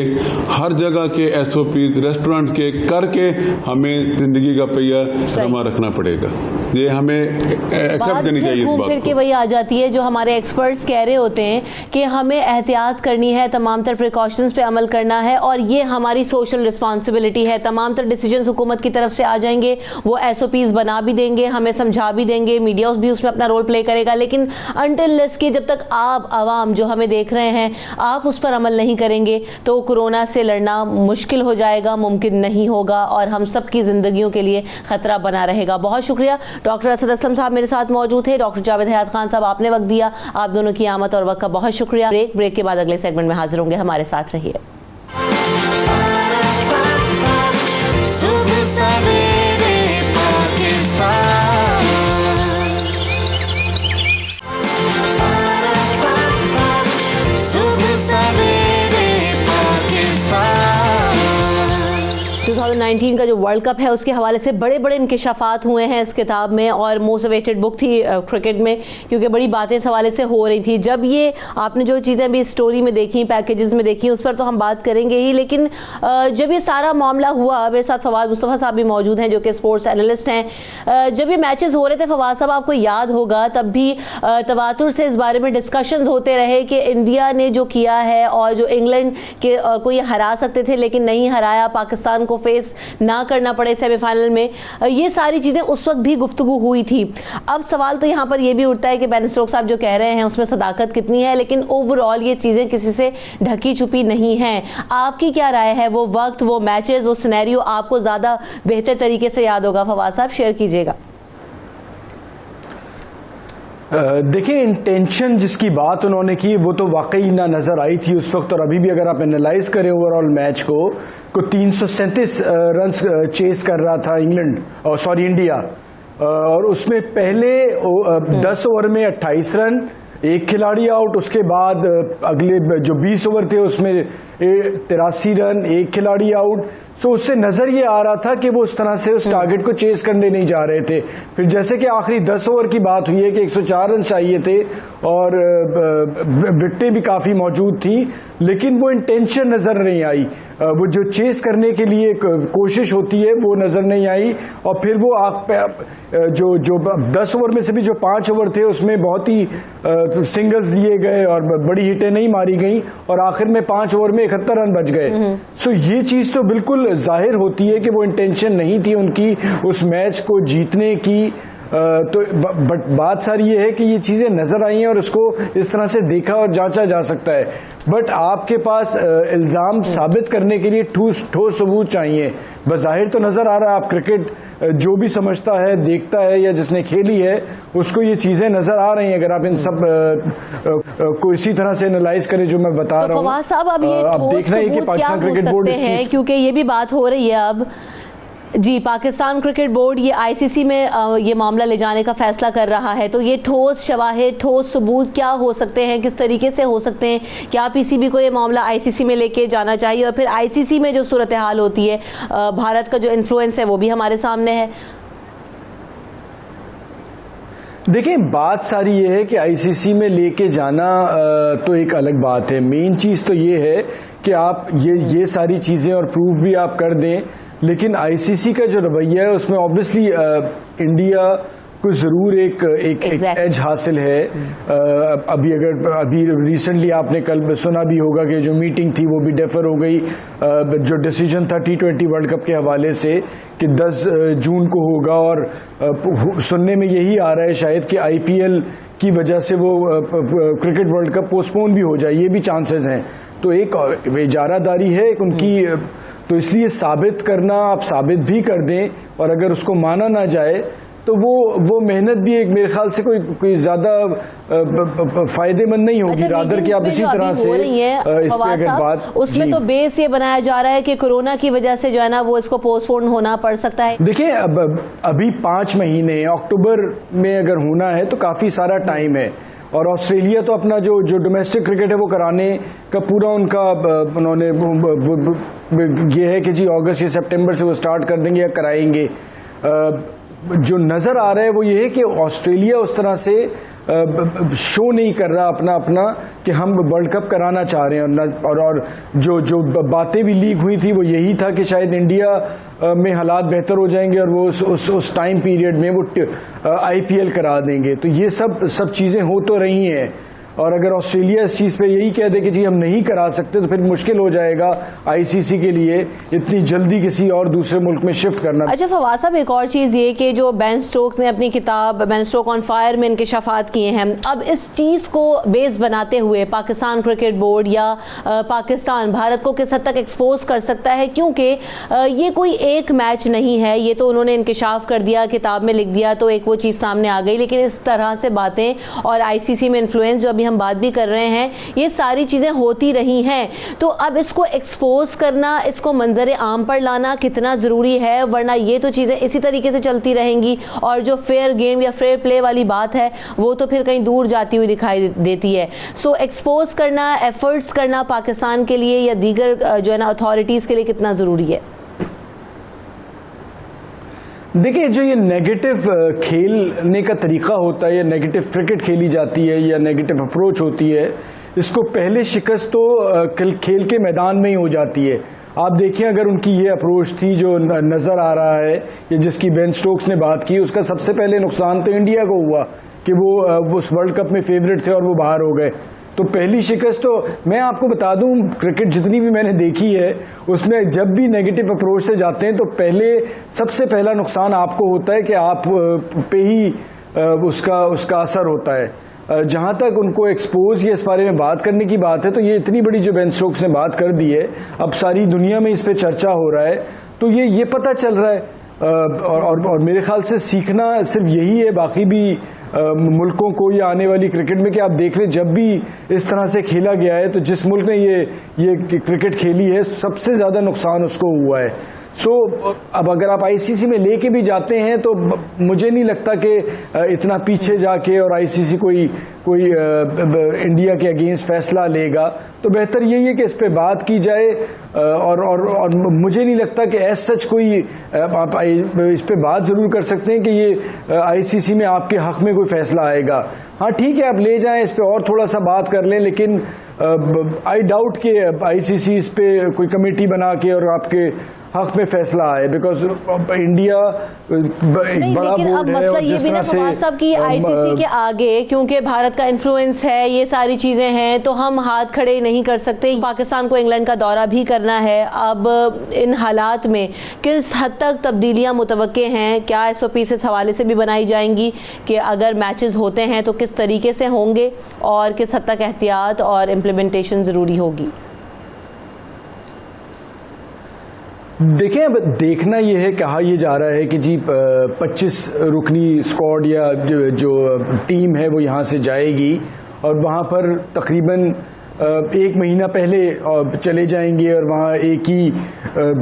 हर जगह के SOPs रेस्टोरेंट के करके हमें ज़िंदगी का पहिया जमा रखना पड़ेगा। ये हमें एक्सेप्ट करनी चाहिए इस बात को। वही आ जाती है जो हमारे एक्सपर्ट्स कह रहे होते हैं कि हमें एहतियात करनी है, तमाम तर प्रिकॉशंस पे अमल करना है और ये हमारी सोशल रिस्पांसिबिलिटी है। तमाम तर डिसीजंस हुकूमत की तरफ से आ जाएंगे, वो SOPs बना भी देंगे, हमें समझा भी देंगे, मीडिया भी उसमें अपना रोल प्ले करेगा, लेकिन अनटिल लेस कि जब तक आप आवाम जो हमें देख रहे हैं आप उस पर अमल नहीं करेंगे तो कोरोना से लड़ना मुश्किल हो जाएगा, मुमकिन नहीं होगा और हम सब की जिंदगियों के लिए खतरा बना रहेगा। बहुत शुक्रिया डॉक्टर असद असलम साहब मेरे साथ मौजूद थे। डॉक्टर जावेद हयात खान साहब, आपने वक्त दिया, आप दोनों की आमद और वक्त का बहुत शुक्रिया। ब्रेक के बाद अगले सेगमेंट में हाजिर होंगे, हमारे साथ रहिए। सुबह सवेरे पाकिस्तान, सुबह सवेरे पाकिस्तान। 2019 का जो वर्ल्ड कप है उसके हवाले से बड़े बड़े इंकिशाफात हुए हैं इस किताब में और मोस्ट अवेटेड बुक थी क्रिकेट में, क्योंकि बड़ी बातें इस हवाले से हो रही थी। जब ये आपने जो चीज़ें भी स्टोरी में देखी, पैकेजेस में देखी, उस पर तो हम बात करेंगे ही, लेकिन जब ये सारा मामला हुआ, मेरे साथ फवाद मुस्तफ़ा साहब भी मौजूद हैं जो कि स्पोर्ट्स एनालिस्ट हैं। जब ये मैचेस हो रहे थे फवाद साहब, आपको याद होगा तब भी तवातुर से इस बारे में डिस्कशंस होते रहे कि इंडिया ने जो किया है और जो इंग्लैंड के को ये हरा सकते थे लेकिन नहीं हराया, पाकिस्तान को फेस ना करना पड़े सेमीफाइनल में, ये सारी चीजें उस वक्त भी गुफ्तगू हुई थी। अब सवाल तो यहां पर यह भी उठता है कि बेन स्टोक्स साहब जो कह रहे हैं उसमें सदाकत कितनी है, लेकिन ओवरऑल ये चीजें किसी से ढकी छुपी नहीं हैं। आपकी क्या राय है? वो वक्त, वो मैचेस, वो सिनेरियो आपको ज्यादा बेहतर तरीके से याद होगा, फवाद साहब शेयर कीजिएगा। देखिए, इंटेंशन जिसकी बात उन्होंने की वो तो वाकई ना नज़र आई थी उस वक्त, और अभी भी अगर आप एनालाइज करें ओवरऑल मैच को 337 रन्स चेस कर रहा था इंडिया, और उसमें पहले 10 ओवर में 28 रन, एक खिलाड़ी आउट, उसके बाद अगले जो 20 ओवर थे उसमें 83 रन, एक खिलाड़ी आउट। सो उससे नजर ये आ रहा था कि वो उस तरह से उस टारगेट को चेस करने नहीं जा रहे थे। फिर जैसे कि आखिरी 10 ओवर की बात हुई है कि 104 रन चाहिए थे और विकेटें भी काफी मौजूद थी, लेकिन वो इंटेंशन नजर नहीं आई, वो जो चेस करने के लिए कोशिश होती है वो नजर नहीं आई। और फिर वो जो 10 ओवर में से भी जो 5 ओवर थे उसमें बहुत ही सिंगल्स लिए गए और बड़ी हिटें नहीं मारी गई, और आखिर में 5 ओवर में 71 रन बच गए। सो ये चीज तो बिल्कुल जाहिर होती है कि वो इंटेंशन नहीं थी उनकी उस मैच को जीतने की। तो बट बात सारी ये है कि ये चीजें नजर आई हैं और उसको इस तरह से देखा और जांचा जा सकता है, बट आपके पास इल्जाम साबित करने के लिए ठोस सबूत चाहिए। बज़ाहिर तो नजर आ रहा है, आप क्रिकेट जो भी समझता है, देखता है या जिसने खेली है उसको ये चीजें नजर आ रही हैं। अगर आप इन सब को इसी तरह से एनालाइज करें जो मैं बता रहा हूँ, फवाद साहब, अब ये आप देख रहे हैं कि पाकिस्तान क्रिकेट बोर्ड क्योंकि ये भी बात हो रही है अब जी, पाकिस्तान क्रिकेट बोर्ड ये आईसीसी में ये मामला ले जाने का फैसला कर रहा है, तो ये ठोस शवाहिद, ठोस सबूत क्या हो सकते हैं, किस तरीके से हो सकते हैं? क्या पीसीबी को ये मामला आईसीसी में लेके जाना चाहिए? और फिर आईसीसी में जो सूरत हाल होती है, भारत का जो इन्फ्लुएंस है वो भी हमारे सामने है। देखिए, बात सारी ये है कि आईसीसी में लेके जाना तो एक अलग बात है। मेन चीज तो ये है कि आप ये सारी चीजें और प्रूफ भी आप कर दें, लेकिन आईसीसी का जो रवैया है उसमें ऑब्वियसली इंडिया को जरूर एक एज हासिल है। अभी रिसेंटली आपने कल सुना भी होगा कि जो मीटिंग थी वो भी डेफर हो गई, जो डिसीजन था T20 वर्ल्ड कप के हवाले से कि 10 जून को होगा, और सुनने में यही आ रहा है शायद कि आईपीएल की वजह से वो क्रिकेट वर्ल्ड कप पोस्टपोन भी हो जाए, ये भी चांसेस हैं। तो एक इजारादारी है एक उनकी, तो इसलिए साबित करना, आप साबित भी कर दें और अगर उसको माना ना जाए तो वो मेहनत भी एक मेरे ख्याल से कोई ज्यादा फायदेमंद नहीं होगी। अच्छा, रादर कि आप इसी तरह से इस पे अगर बात, उसमें तो बेस ये बनाया जा रहा है कि कोरोना की वजह से जो है ना वो इसको पोस्टपोन होना पड़ सकता है। देखिए, अभी 5 महीने अक्टूबर में अगर होना है तो काफी सारा टाइम है, और ऑस्ट्रेलिया तो अपना जो डोमेस्टिक क्रिकेट है वो कराने का पूरा उनका उन्होंने ये है कि जी अगस्त या सितंबर से वो स्टार्ट कर देंगे या कराएंगे। जो नजर आ रहा है वो ये है कि ऑस्ट्रेलिया उस तरह से शो नहीं कर रहा अपना कि हम वर्ल्ड कप कराना चाह रहे हैं, और जो बातें भी लीक हुई थी वो यही था कि शायद इंडिया में हालात बेहतर हो जाएंगे और वो उस टाइम पीरियड में वो आईपीएल करा देंगे। तो ये सब चीजें हो तो रही हैं, और अगर ऑस्ट्रेलिया इस चीज पे यही कह दे कि जी हम नहीं करा सकते तो फिर मुश्किल हो जाएगा आईसीसी के लिए इतनी जल्दी किसी और दूसरे मुल्क में शिफ्ट करना। अच्छा फवाद साहब, एक और चीज ये कि जो बेन स्टोक्स ने अपनी किताब बेन स्टोक ऑन फायर में इंकशाफात किए हैं, अब इस चीज को बेस बनाते हुए पाकिस्तान क्रिकेट बोर्ड या पाकिस्तान भारत को किस हद तक एक्सपोज कर सकता है? क्योंकि ये कोई एक मैच नहीं है, ये तो उन्होंने इंकशाफ कर दिया, किताब में लिख दिया तो एक वो चीज सामने आ गई, लेकिन इस तरह से बातें और आईसीसी में इन्फ्लुएंस जो अभी हम बात भी कर रहे हैं, ये सारी चीजें होती रही हैं। तो अब इसको एक्सपोज करना, इसको मंजर आम पर लाना कितना जरूरी है, वरना ये तो चीजें इसी तरीके से चलती रहेंगी और जो फेयर गेम या फेयर प्ले वाली बात है वो तो फिर कहीं दूर जाती हुई दिखाई देती है। सो एक्सपोज करना, एफर्ट्स करना पाकिस्तान के लिए या दीगर जो है ना अथॉरिटीज के लिए कितना जरूरी है? देखिए, जो ये नेगेटिव खेलने का तरीका होता है या नेगेटिव क्रिकेट खेली जाती है या नेगेटिव अप्रोच होती है, इसको पहले शिकस्त तो खेल के मैदान में ही हो जाती है। आप देखिए, अगर उनकी ये अप्रोच थी जो नज़र आ रहा है या जिसकी बेन स्टोक्स ने बात की, उसका सबसे पहले नुकसान तो इंडिया को हुआ कि वो उस वर्ल्ड कप में फेवरेट थे और वो बाहर हो गए। तो पहली शिकस्त तो मैं आपको बता दूं, क्रिकेट जितनी भी मैंने देखी है उसमें जब भी नेगेटिव अप्रोच से जाते हैं तो सबसे पहला नुकसान आपको होता है कि आप पे ही उसका असर होता है। जहां तक उनको एक्सपोज या इस बारे में बात करने की बात है, तो ये इतनी बड़ी जो बेन स्टोक्स ने बात कर दी है, अब सारी दुनिया में इस पे चर्चा हो रहा है, तो ये पता चल रहा है। और मेरे ख्याल से सीखना सिर्फ यही है, बाकी भी मुल्कों को या आने वाली क्रिकेट में कि आप देख रहे जब भी इस तरह से खेला गया है तो जिस मुल्क ने ये क्रिकेट खेली है सबसे ज़्यादा नुकसान उसको हुआ है। अब अगर आप आईसीसी में लेके भी जाते हैं तो मुझे नहीं लगता कि इतना पीछे जाके और आईसीसी कोई इंडिया के अगेंस्ट फैसला लेगा। तो बेहतर यही है कि इस पे बात की जाए और मुझे नहीं लगता कि एज सच कोई आप इस पे बात ज़रूर कर सकते हैं कि ये आईसीसी में आपके हक में कोई फैसला आएगा। हाँ ठीक है, आप ले जाएं इस पे और थोड़ा सा बात कर लें, लेकिन आई डाउट कि आईसीसी इस पे कोई कमेटी बना के और आपके हक में फैसला आए, बिकॉज इंडिया एक बड़ा बोर्ड है और जिस तरह से सब की आईसीसी के आगे क्योंकि भारत का इन्फ्लुएंस है, ये सारी चीजें हैं, तो हम हाथ खड़े नहीं कर सकते। पाकिस्तान को इंग्लैंड का दौरा भी करना है। अब इन हालात में किस हद तक तब्दीलियां मुतवक्के हैं? क्या एसओपी से इस हवाले से भी बनाई जाएंगी कि अगर मैचेस होते हैं तो किस तरीके से होंगे और किस हद तक एहतियात और इम्प्लीमेंटेशन जरूरी होगी? देखें, अब देखना ये है, कहा यह जा रहा है कि जी 25 रुकनी स्क्वाड या जो टीम है वो यहाँ से जाएगी और वहाँ पर तकरीबन 1 महीना पहले चले जाएंगे और वहाँ एक ही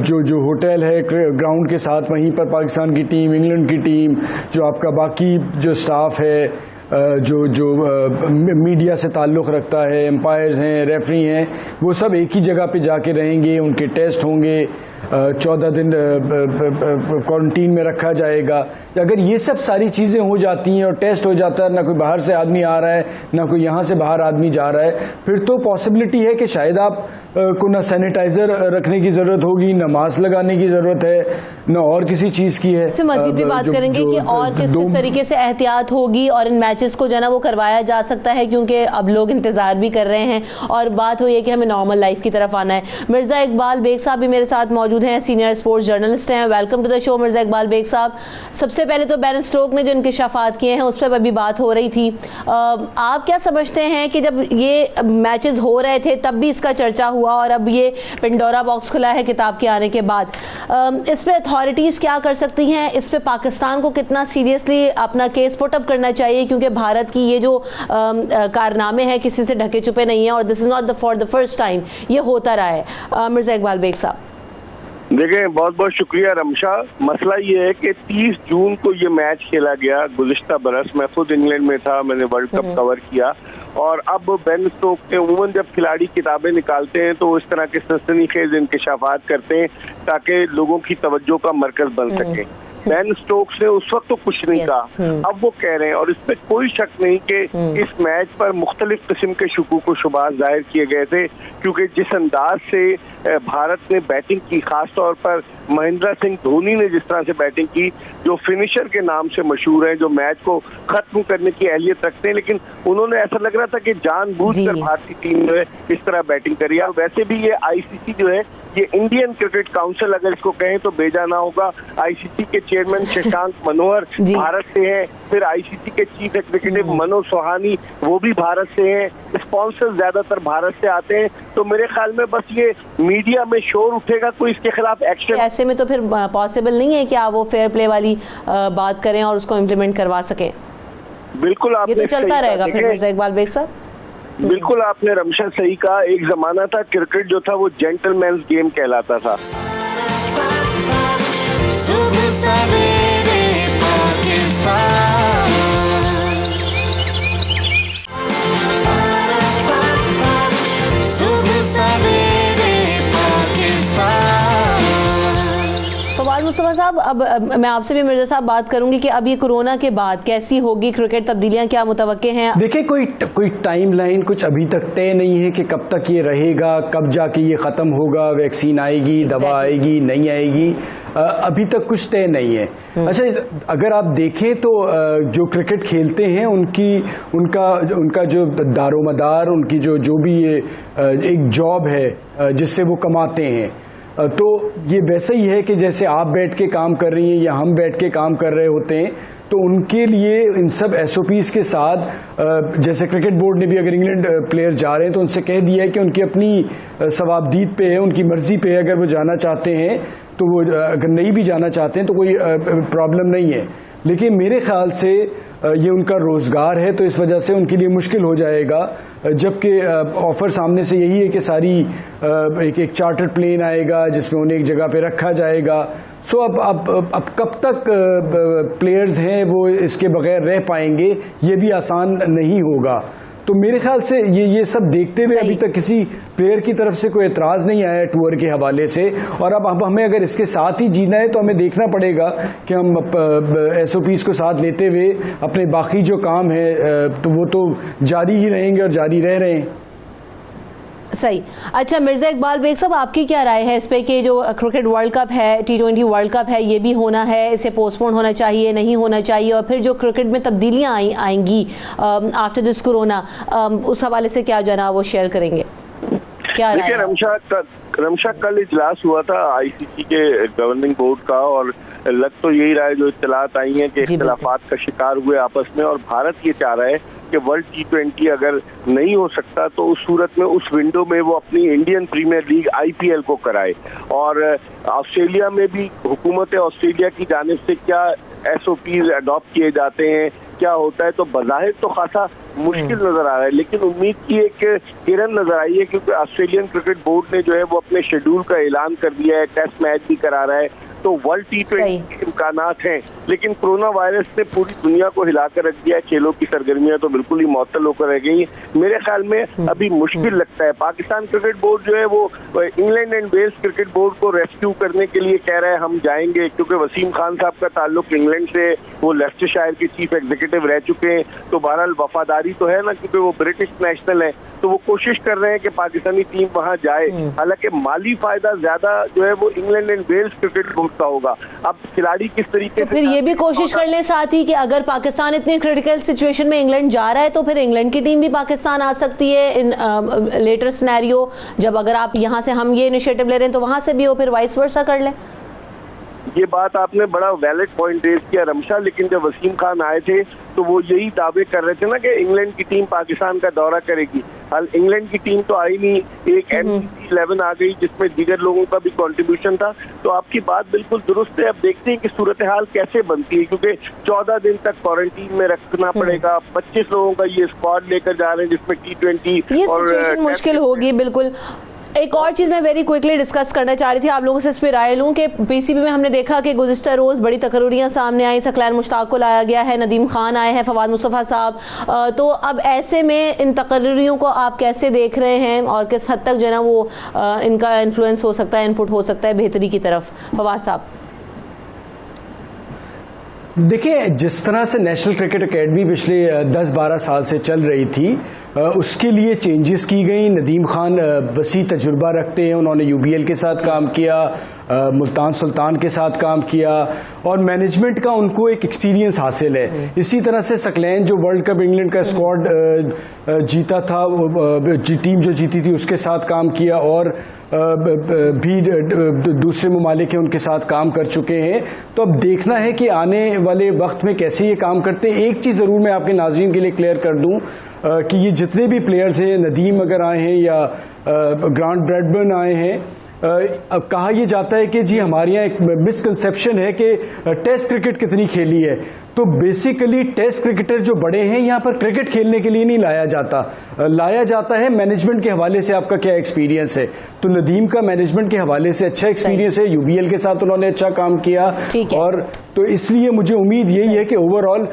जो होटल है ग्राउंड के साथ वहीं पर पाकिस्तान की टीम, इंग्लैंड की टीम, जो आपका बाकी जो स्टाफ है, जो मीडिया से ताल्लुक़ रखता है, एम्पायर्स हैं, रेफरी हैं, वो सब एक ही जगह पे जाके रहेंगे। उनके टेस्ट होंगे, 14 दिन क्वारंटीन में रखा जाएगा। अगर ये सब सारी चीज़ें हो जाती हैं और टेस्ट हो जाता है, ना कोई बाहर से आदमी आ रहा है ना कोई यहाँ से बाहर आदमी जा रहा है, फिर तो पॉसिबिलिटी है कि शायद आप को ना सैनिटाइज़र रखने की ज़रूरत होगी, ना मास्क लगाने की ज़रूरत है, ना और किसी चीज़ की है। मज़ीद भी बात करेंगे कि और किस तरीके से एहतियात होगी और इन मैचेस को जो है ना वो करवाया जा सकता है, क्योंकि अब लोग इंतजार भी कर रहे हैं और बात हुई है कि हमें नॉर्मल लाइफ की तरफ आना है। मिर्ज़ा इकबाल बेग साहब भी मेरे साथ मौजूद हैं, सीनियर स्पोर्ट्स जर्नलिस्ट हैं। Welcome to the show Mirza Iqbal Baig sahab. सबसे पहले तो बेन स्टोक ने जो इंकशाफात किए हैं उस पर अभी बात हो रही थी, आप क्या समझते हैं कि जब ये मैचेस हो रहे थे तब भी इसका चर्चा हुआ और अब ये पेंडोरा बॉक्स खुला है किताब के आने के बाद, इस पे अथॉरिटीज़ क्या कर सकती हैं? इस पे पाकिस्तान को कितना सीरियसली अपना केस पुट अप करना चाहिए, क्योंकि भारत की ये जो कारनामे हैं किसी से ढके छुपे नहीं है और this is not for the first time, ये होता रहा है। मिर्ज़ा इकबाल बेग साहब देखें, बहुत बहुत शुक्रिया रमशा। मसला ये है कि 30 जून को ये मैच खेला गया गुज़िश्ता बरस। मैं खुद इंग्लैंड में था, मैंने वर्ल्ड कप कवर किया। और अब बेन स्टोक के उमूमन जब खिलाड़ी किताबें निकालते हैं तो इस तरह के सनसनीखेज इंकशाफात करते हैं ताकि लोगों की तवज्जो का मरकज बन सके। बेन स्टोक्स ने उस वक्त तो कुछ नहीं कहा, अब वो कह रहे हैं और इसमें कोई शक नहीं कि इस मैच पर मुख्तलिफ किस्म के शुकूक व शुबात जाहिर किए गए थे, क्योंकि जिस अंदाज से भारत ने बैटिंग की, खासतौर पर महेंद्र सिंह धोनी ने जिस तरह से बैटिंग की, जो फिनिशर के नाम से मशहूर हैं, जो मैच को खत्म करने की अहलियत रखते हैं, लेकिन उन्होंने ऐसा लग रहा था कि जानबूझकर भारतीय टीम जो है इस तरह बैटिंग करी। और वैसे भी ये आईसीसी जो है, ये इंडियन क्रिकेट काउंसिल अगर इसको कहें तो बेजाना होगा। आईसीसी के चेयरमैन शशांक मनोहर भारत से हैं, फिर आईसीसी के चीफ एग्जीक्यूटिव मनोज सोहानी वो भी भारत से हैं, स्पॉन्सर ज्यादातर भारत से आते हैं। तो मेरे ख्याल में बस ये मीडिया में शोर उठेगा, कोई इसके खिलाफ एक्शन। ऐसे में तो फिर पॉसिबल नहीं है कि आप वो फेयर प्ले वाली बात करें और उसको इम्प्लीमेंट करवा सकें। बिल्कुल, आप ये तो चलता रहेगा फिर मिर्ज़ा इकबाल बेग साहब। बिल्कुल आपने रमशा सही कहा। एक जमाना था क्रिकेट जो था वो जेंटलमैन्स गेम कहलाता था। सुबह सवेरे पाकिस्तान, सुबह सवेरे पाकिस्तान। मुस्तफा साहब, अब मैं आपसे भी मिर्ज़ा साहब बात करूंगी कि अब ये कोरोना के बाद कैसी होगी क्रिकेट, तब्दीलियां क्या मुतवक्के हैं? देखिए, कोई टाइम लाइन कुछ अभी तक तय नहीं है कि कब तक ये रहेगा, कब जाके ये ख़त्म होगा, वैक्सीन आएगी, दवा आएगी, नहीं आएगी, अभी तक कुछ तय नहीं है। अच्छा, अगर आप देखें तो जो क्रिकेट खेलते हैं उनका जो दारोमदार, उनकी जो भी ये एक जॉब है जिससे वो कमाते हैं, तो ये वैसे ही है कि जैसे आप बैठ के काम कर रही हैं या हम बैठ के काम कर रहे होते हैं। तो उनके लिए इन सब एसओपीज़ के साथ, जैसे क्रिकेट बोर्ड ने भी अगर इंग्लैंड प्लेयर जा रहे हैं तो उनसे कह दिया है कि उनकी अपनी सवाबदीद पे है, उनकी मर्जी पे है, अगर वो जाना चाहते हैं तो वो अगर नहीं भी जाना चाहते हैं तो कोई प्रॉब्लम नहीं है, लेकिन मेरे ख्याल से ये उनका रोज़गार है तो इस वजह से उनके लिए मुश्किल हो जाएगा, जबकि ऑफ़र सामने से यही है कि सारी एक चार्टर्ड प्लेन आएगा जिसमें उन्हें एक जगह पे रखा जाएगा। सो अब कब तक प्लेयर्स हैं वो इसके बगैर रह पाएंगे, ये भी आसान नहीं होगा। तो मेरे ख्याल से ये सब देखते हुए अभी तक किसी प्लेयर की तरफ से कोई एतराज़ नहीं आया टूर के हवाले से, और अब हमें अगर इसके साथ ही जीना है तो हमें देखना पड़ेगा कि हम SOPs को साथ लेते हुए अपने बाकी जो काम है तो वो तो जारी ही रहेंगे और जारी रह रहे हैं। सही। अच्छा मिर्ज़ा इकबाल बेग साहब, आपकी क्या राय है इस पे कि जो क्रिकेट वर्ल्ड कप है, T20 वर्ल्ड कप है, ये भी होना है, इसे पोस्टपोन होना चाहिए, नहीं होना चाहिए, और फिर जो क्रिकेट में तब्दीलियां आएंगी आफ्टर दिस कोरोना, उस हवाले से क्या जो है ना वो शेयर करेंगे, क्या राय है? रमशा कल इजलास हुआ था ICC के गवर्निंग बोर्ड का, और लग तो यही रहा है, जो इत्तलात आई हैं कि इख्तिलाफात का शिकार हुए आपस में, और भारत ये चाह रहा है कि वर्ल्ड T20 अगर नहीं हो सकता तो उस सूरत में उस विंडो में वो अपनी इंडियन प्रीमियर लीग IPL को कराए। और ऑस्ट्रेलिया में भी हुकूमत ऑस्ट्रेलिया की जानिब से क्या SOPs अडॉप्ट किए जाते हैं, क्या होता है, तो बज़ाहिर तो खासा मुश्किल नजर आ रहा है, लेकिन उम्मीद की एक किरण नजर आई है, क्योंकि ऑस्ट्रेलियन क्रिकेट बोर्ड ने जो है वो अपने शेड्यूल का ऐलान कर दिया है, टेस्ट मैच भी करा रहा है, तो वर्ल्ड T20 के इम्कानात हैं। लेकिन कोरोना वायरस ने पूरी दुनिया को हिलाकर रख दिया है, खेलों की सरगर्मियां तो बिल्कुल ही मुअत्तल होकर रह गई। मेरे ख्याल में अभी मुश्किल लगता है। पाकिस्तान क्रिकेट बोर्ड जो है वो England and Wales cricket board को रेस्क्यू करने के लिए कह रहा है हम जाएंगे, क्योंकि वसीम खान साहब का ताल्लुक इंग्लैंड से, वो लेस्टरशायर के चीफ एग्जीक्यूटिव रह चुके हैं, तो बहरहाल वफादारी तो है ना, क्योंकि वो ब्रिटिश नेशनल है, तो वो कोशिश कर रहे हैं कि पाकिस्तानी टीम वहां जाए। हालांकि माली फायदा ज्यादा जो है वो England and Wales cricket board का होगा। अब खिलाड़ी किस तरीके तो फिर ये भी कोशिश कर लें साथ ही कि अगर पाकिस्तान इतनी क्रिटिकल सिचुएशन में इंग्लैंड जा रहा है तो फिर इंग्लैंड की टीम भी पाकिस्तान आ सकती है इन लेटर सिनेरियो, जब अगर आप यहाँ से हम ये इनिशिएटिव ले रहे हैं तो वहां से भी हो, फिर वाइस वर्सा कर लें। ये बात आपने बड़ा वैलिड पॉइंट रेज किया रमशा, लेकिन जब वसीम खान आए थे तो वो यही दावे कर रहे थे ना कि इंग्लैंड की टीम पाकिस्तान का दौरा करेगी। हाल इंग्लैंड की टीम तो आई नहीं, एक MCC 11 आ गई जिसमें दीगर लोगों का भी कंट्रीब्यूशन था। तो आपकी बात बिल्कुल दुरुस्त है। अब देखते हैं कि सूरत हाल कैसे बनती है, क्योंकि 14 दिन तक क्वारंटीन में रखना पड़ेगा। 25 लोगों का ये स्क्वाड लेकर जा रहे हैं जिसमें T20 और मुश्किल होगी बिल्कुल। एक और चीज़ मैं वेरी क्विकली डिस्कस करना चाह रही थी, आप लोगों से इस पर राय लूँ कि PCB में हमने देखा कि गुज़िश्ता रोज़ बड़ी तकरीरियाँ सामने आई, सकलैन मुश्ताक को लाया गया है, नदीम खान आए हैं, फवाद मुस्तफ़ा साहब, तो अब ऐसे में इन तकरीरियों को आप कैसे देख रहे हैं और किस हद तक जो है ना वो इनका इन्फ्लुएंस हो सकता है, इनपुट हो सकता है बेहतरी की तरफ? फवाद साहब। देखिए, जिस तरह से नेशनल क्रिकेट एकेडमी पिछले 10-12 साल से चल रही थी, उसके लिए चेंजेस की गई। नदीम खान वसी तजुर्बा रखते हैं, उन्होंने UBL के साथ काम किया, मुल्तान सुल्तान के साथ काम किया, और मैनेजमेंट का उनको एक एक्सपीरियंस हासिल है। इसी तरह से सकलैन जो वर्ल्ड कप इंग्लैंड का स्क्वाड जीता था, टीम जो जीती थी उसके साथ काम किया, और भी दूसरे ममालिक हैं उनके साथ काम कर चुके हैं। तो अब देखना है कि आने वाले वक्त में कैसे ये काम करते हैं। एक चीज़ ज़रूर मैं आपके नाज़रीन के लिए क्लियर कर दूं कि ये जितने भी प्लेयर्स हैं, नदीम अगर आए हैं या ग्रांट ब्रैडबर्न आए हैं, कहा यह जाता है कि जी हमारे यहाँ एक मिसकंसेप्शन है कि टेस्ट क्रिकेट कितनी खेली है। तो बेसिकली टेस्ट क्रिकेटर जो बड़े हैं यहाँ पर क्रिकेट खेलने के लिए नहीं लाया जाता, लाया जाता है मैनेजमेंट के हवाले से आपका क्या एक्सपीरियंस है। तो नदीम का मैनेजमेंट के हवाले से अच्छा एक्सपीरियंस है, UBL के साथ उन्होंने अच्छा काम किया, और तो इसलिए मुझे उम्मीद यही है कि ओवरऑल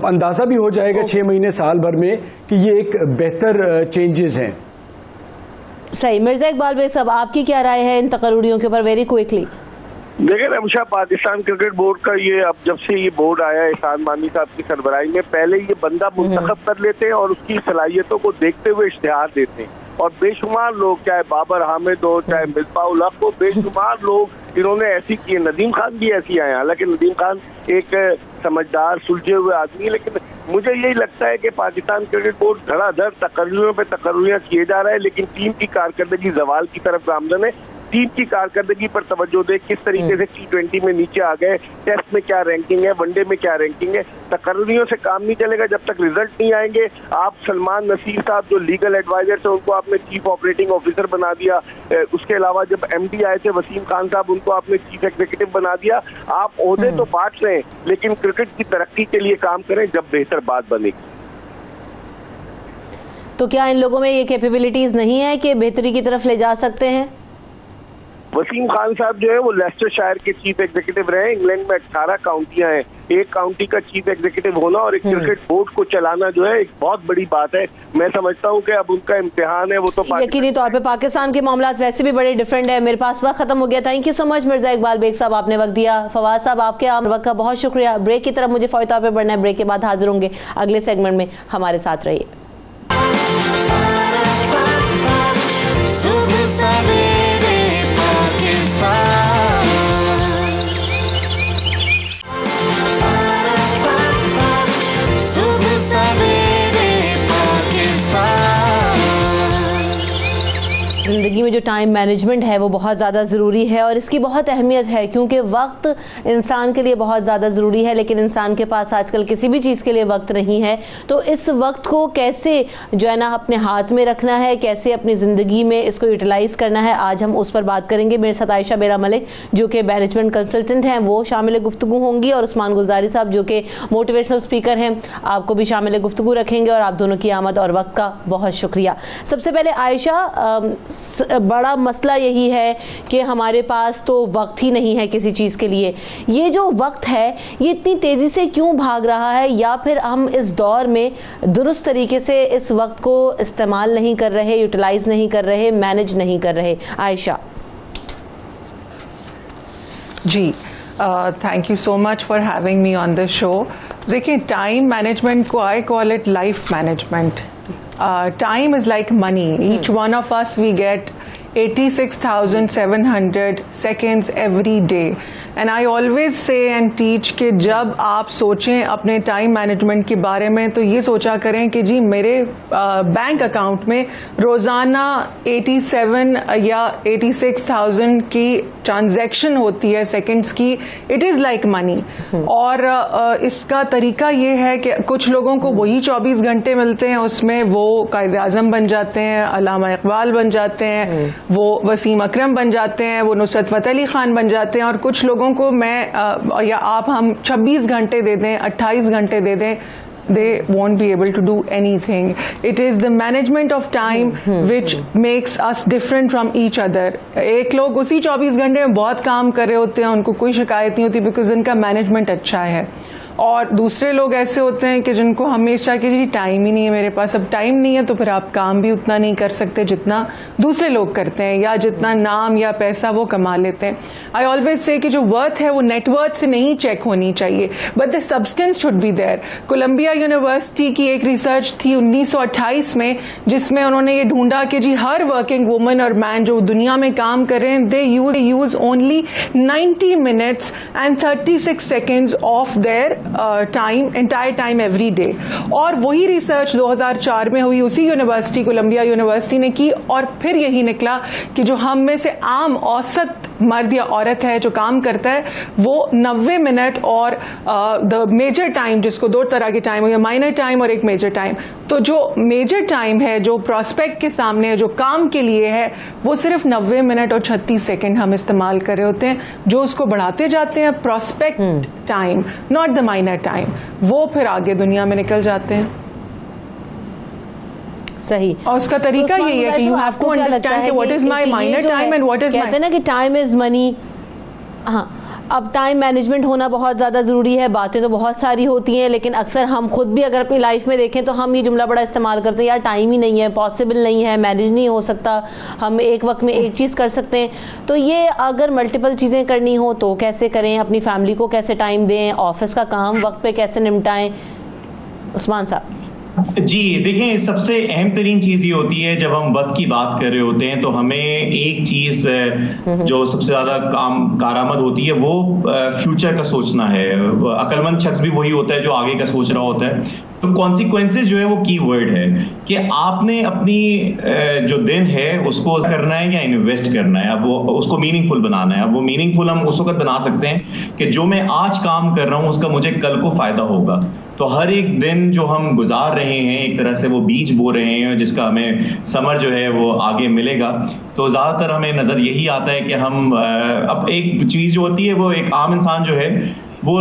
अंदाज़ा भी हो जाएगा 6 महीने साल भर में कि ये एक बेहतर चेंजेस हैं। सही। मिर्ज़ा इकबाल बेग साहब, आपकी क्या राय है इन तकरीरियों के ऊपर वेरी क्विकली? देखिए रमशा, पाकिस्तान क्रिकेट बोर्ड का ये अब जब से ये बोर्ड आया है एहसान मानी साहब की सरबराही में, पहले ये बंदा मुंतखब कर लेते हैं और उसकी सलाहियतों को देखते हुए इश्तिहार देते हैं, और बेशुमार लोग, चाहे बाबर हामिद हो, चाहे मिसबाउल हक हो, बेशुमार लोग इन्होंने ऐसी किए। नदीम खान भी ऐसी आए, हालांकि नदीम खान एक समझदार सुलझे हुए आदमी है, लेकिन मुझे यही लगता है कि पाकिस्तान क्रिकेट बोर्ड धड़ाधड़ तकर्रियों पे तकर्रियां किए जा रहा है, लेकिन टीम की कारकर्दगी जवाल की तरफ गामजन है। टीम की कारकर्दगी पर तवज्जो दे, किस तरीके से T20 में नीचे आ गए, टेस्ट में क्या रैंकिंग है, वनडे में क्या रैंकिंग है। तकर्रियों से काम नहीं चलेगा जब तक रिजल्ट नहीं आएंगे। आप सलमान नसीर साहब जो लीगल एडवाइजर थे उनको आपने चीफ ऑपरेटिंग ऑफिसर बना दिया, उसके अलावा जब MD आए थे वसीम खान साहब उनको आपने चीफ एग्जीक्यूटिव बना दिया। आप ओहदे तो बांट रहे हैं लेकिन क्रिकेट की तरक्की के लिए काम करें जब बेहतर बात बनेगी। तो क्या इन लोगों में ये कैपेबिलिटीज नहीं है कि बेहतरी की तरफ ले जा सकते हैं? वसीम खान साहब जो है वो लेस्टरशायर के चीफ एग्जीक्यूटिव रहे। इंग्लैंड में 18 काउंटियां हैं, एक काउंटी का चीफ एग्जीक्यूटिव होना और एक क्रिकेट बोर्ड को चलाना जो है एक बहुत बड़ी बात है। मैं समझता हूं कि अब उनका इम्तिहान है वो तो यकीनी तौर पे पाकिस्तान के मामला वैसे भी बड़े डिफरेंट है। मेरे पास वक्त खत्म हो गया। Thank you so much Mirza Iqbal Baig sahab, आपने वक्त दिया। फवाद साहब आपके वक्त का बहुत शुक्रिया। ब्रेक की तरफ मुझे फौरी तौर पर बढ़ना है, ब्रेक के बाद हाजिर होंगे अगले सेगमेंट में, हमारे साथ रहिए। सुबह सवेरे पाकिस्तान, सुबह सवेरे पाकिस्तान। ज़िंदगी में जो टाइम मैनेजमेंट है वो बहुत ज़्यादा ज़रूरी है और इसकी बहुत अहमियत है क्योंकि वक्त इंसान के लिए बहुत ज़्यादा ज़रूरी है, लेकिन इंसान के पास आजकल किसी भी चीज़ के लिए वक्त नहीं है। तो इस वक्त को कैसे जो है ना अपने हाथ में रखना है, कैसे अपनी ज़िंदगी में इसको यूटिलाइज़ करना है, आज हम उस पर बात करेंगे। मेरे साथ आयशा बेरा मलिक जो कि मैनेजमेंट कंसल्टेंट हैं वो शामिल गुफ्तगू होंगी और उस्मान गुलजारी साहब जो कि मोटिवेशनल स्पीकर हैं आपको भी शामिल गुफ्तगू रखेंगे। और आप दोनों की आमद और वक्त का बहुत शुक्रिया। सबसे पहले आयशा, बड़ा मसला यही है कि हमारे पास तो वक्त ही नहीं है किसी चीज़ के लिए। ये जो वक्त है ये इतनी तेज़ी से क्यों भाग रहा है, या फिर हम इस दौर में दुरुस्त तरीके से इस वक्त को इस्तेमाल नहीं कर रहे, यूटिलाइज नहीं कर रहे, मैनेज नहीं कर रहे? Ayesha ji, thank you so much for having me on this show. देखिए, टाइम मैनेजमेंट को I call it life management. Time is like money. Each one of us, we get 86,700 seconds every day. And I always say and teach कि जब आप सोचें अपने टाइम मैनेजमेंट के बारे में तो ये सोचा करें कि जी मेरे बैंक अकाउंट में रोज़ाना 87 या 86,000 की ट्रांजैक्शन होती है सेकंड्स की. It is like money. और इसका तरीका ये है कि कुछ लोगों को वही 24 घंटे मिलते हैं, उसमें वो कायदे आज़म बन जाते हैं, अल्लामा इकबाल बन जाते हैं, वो वसीम अकरम बन जाते हैं, वो नुसरत फ़तेह अली खान बन जाते हैं. और कुछ लोगों को मैं या आप हम 26 घंटे दे दें, 28 घंटे दे दें, they won't be able to do anything. It is the management of time which makes us different from each other. एक लोग उसी 24 घंटे में बहुत काम कर रहे होते हैं, उनको कोई शिकायत नहीं होती बिकॉज उनका मैनेजमेंट अच्छा है. और दूसरे लोग ऐसे होते हैं कि जिनको हमेशा कि जी टाइम ही नहीं है मेरे पास. अब टाइम नहीं है तो फिर आप काम भी उतना नहीं कर सकते जितना दूसरे लोग करते हैं या जितना नाम या पैसा वो कमा लेते हैं. आई ऑलवेज से कि जो वर्थ है वो नेटवर्थ से नहीं चेक होनी चाहिए, but the substance should be there. Columbia university की एक रिसर्च थी 1928 में जिसमें उन्होंने ये ढूंढा कि जी हर वर्किंग वुमन और मैन जो दुनिया में काम कर रहे हैं they use only 90 minutes and 36 seconds of their time, entire time every day. और वही रिसर्च 2004 में हुई उसी यूनिवर्सिटी, कोलंबिया यूनिवर्सिटी ने की, और फिर यही निकला कि जो हम में से आम औसत मर्द या औरत है जो काम करता है वो 90 मिनट और द मेजर टाइम, जिसको दो तरह के टाइम हो गया, माइनर टाइम और एक मेजर टाइम. तो जो मेजर टाइम है जो प्रोस्पेक्ट के सामने है, जो काम के लिए है, वो सिर्फ 90 मिनट और 36 सेकेंड हम इस्तेमाल कर रहे होते हैं. जो उसको बढ़ाते जाते हैं prospect time, not the minor time, वो फिर आगे दुनिया में निकल जाते हैं. सही. और उसका तरीका तो यही है कि यू हैव टू अंडरस्टैंड कि what is my minor time and what is my, कहते हैं ना कि टाइम इज मनी. हाँ, अब टाइम मैनेजमेंट होना बहुत ज़्यादा ज़रूरी है. बातें तो बहुत सारी होती हैं लेकिन अक्सर हम खुद भी अगर अपनी लाइफ में देखें तो हम ये जुमला बड़ा इस्तेमाल करते हैं, यार टाइम ही नहीं है, पॉसिबल नहीं है, मैनेज नहीं हो सकता, हम एक वक्त में एक चीज़ कर सकते हैं. तो ये अगर मल्टीपल चीज़ें करनी हो तो कैसे करें, अपनी फैमिली को कैसे टाइम दें, ऑफिस का काम वक्त पे कैसे निपटाएं? उस्मान साहब जी, देखें, सबसे अहम तरीन चीज़ ये होती है जब हम वक्त की बात कर रहे होते हैं तो हमें एक चीज़ जो सबसे ज़्यादा कारामद होती है वो फ्यूचर का सोचना है. अक्लमंद शख्स भी वही होता है जो आगे का सोच रहा होता है. तो कॉन्सिक्वेंसेज जो है वो की वर्ड है कि आपने अपनी जो दिन है उसको करना है या इन्वेस्ट करना है, अब वो उसको मीनिंगफुल बनाना है। अब वो मीनिंगफुल हम उस वक्त बना सकते हैं कि जो मैं आज काम कर रहा हूँ उसका मुझे कल को फायदा होगा। तो हर एक दिन जो हम गुजार रहे हैं एक तरह से वो बीज बो रहे हैं जिसका हमें समर जो है वो आगे मिलेगा। तो ज़्यादातर हमें नज़र यही आता है कि हम अब एक चीज़ जो होती है वो एक आम इंसान जो है वो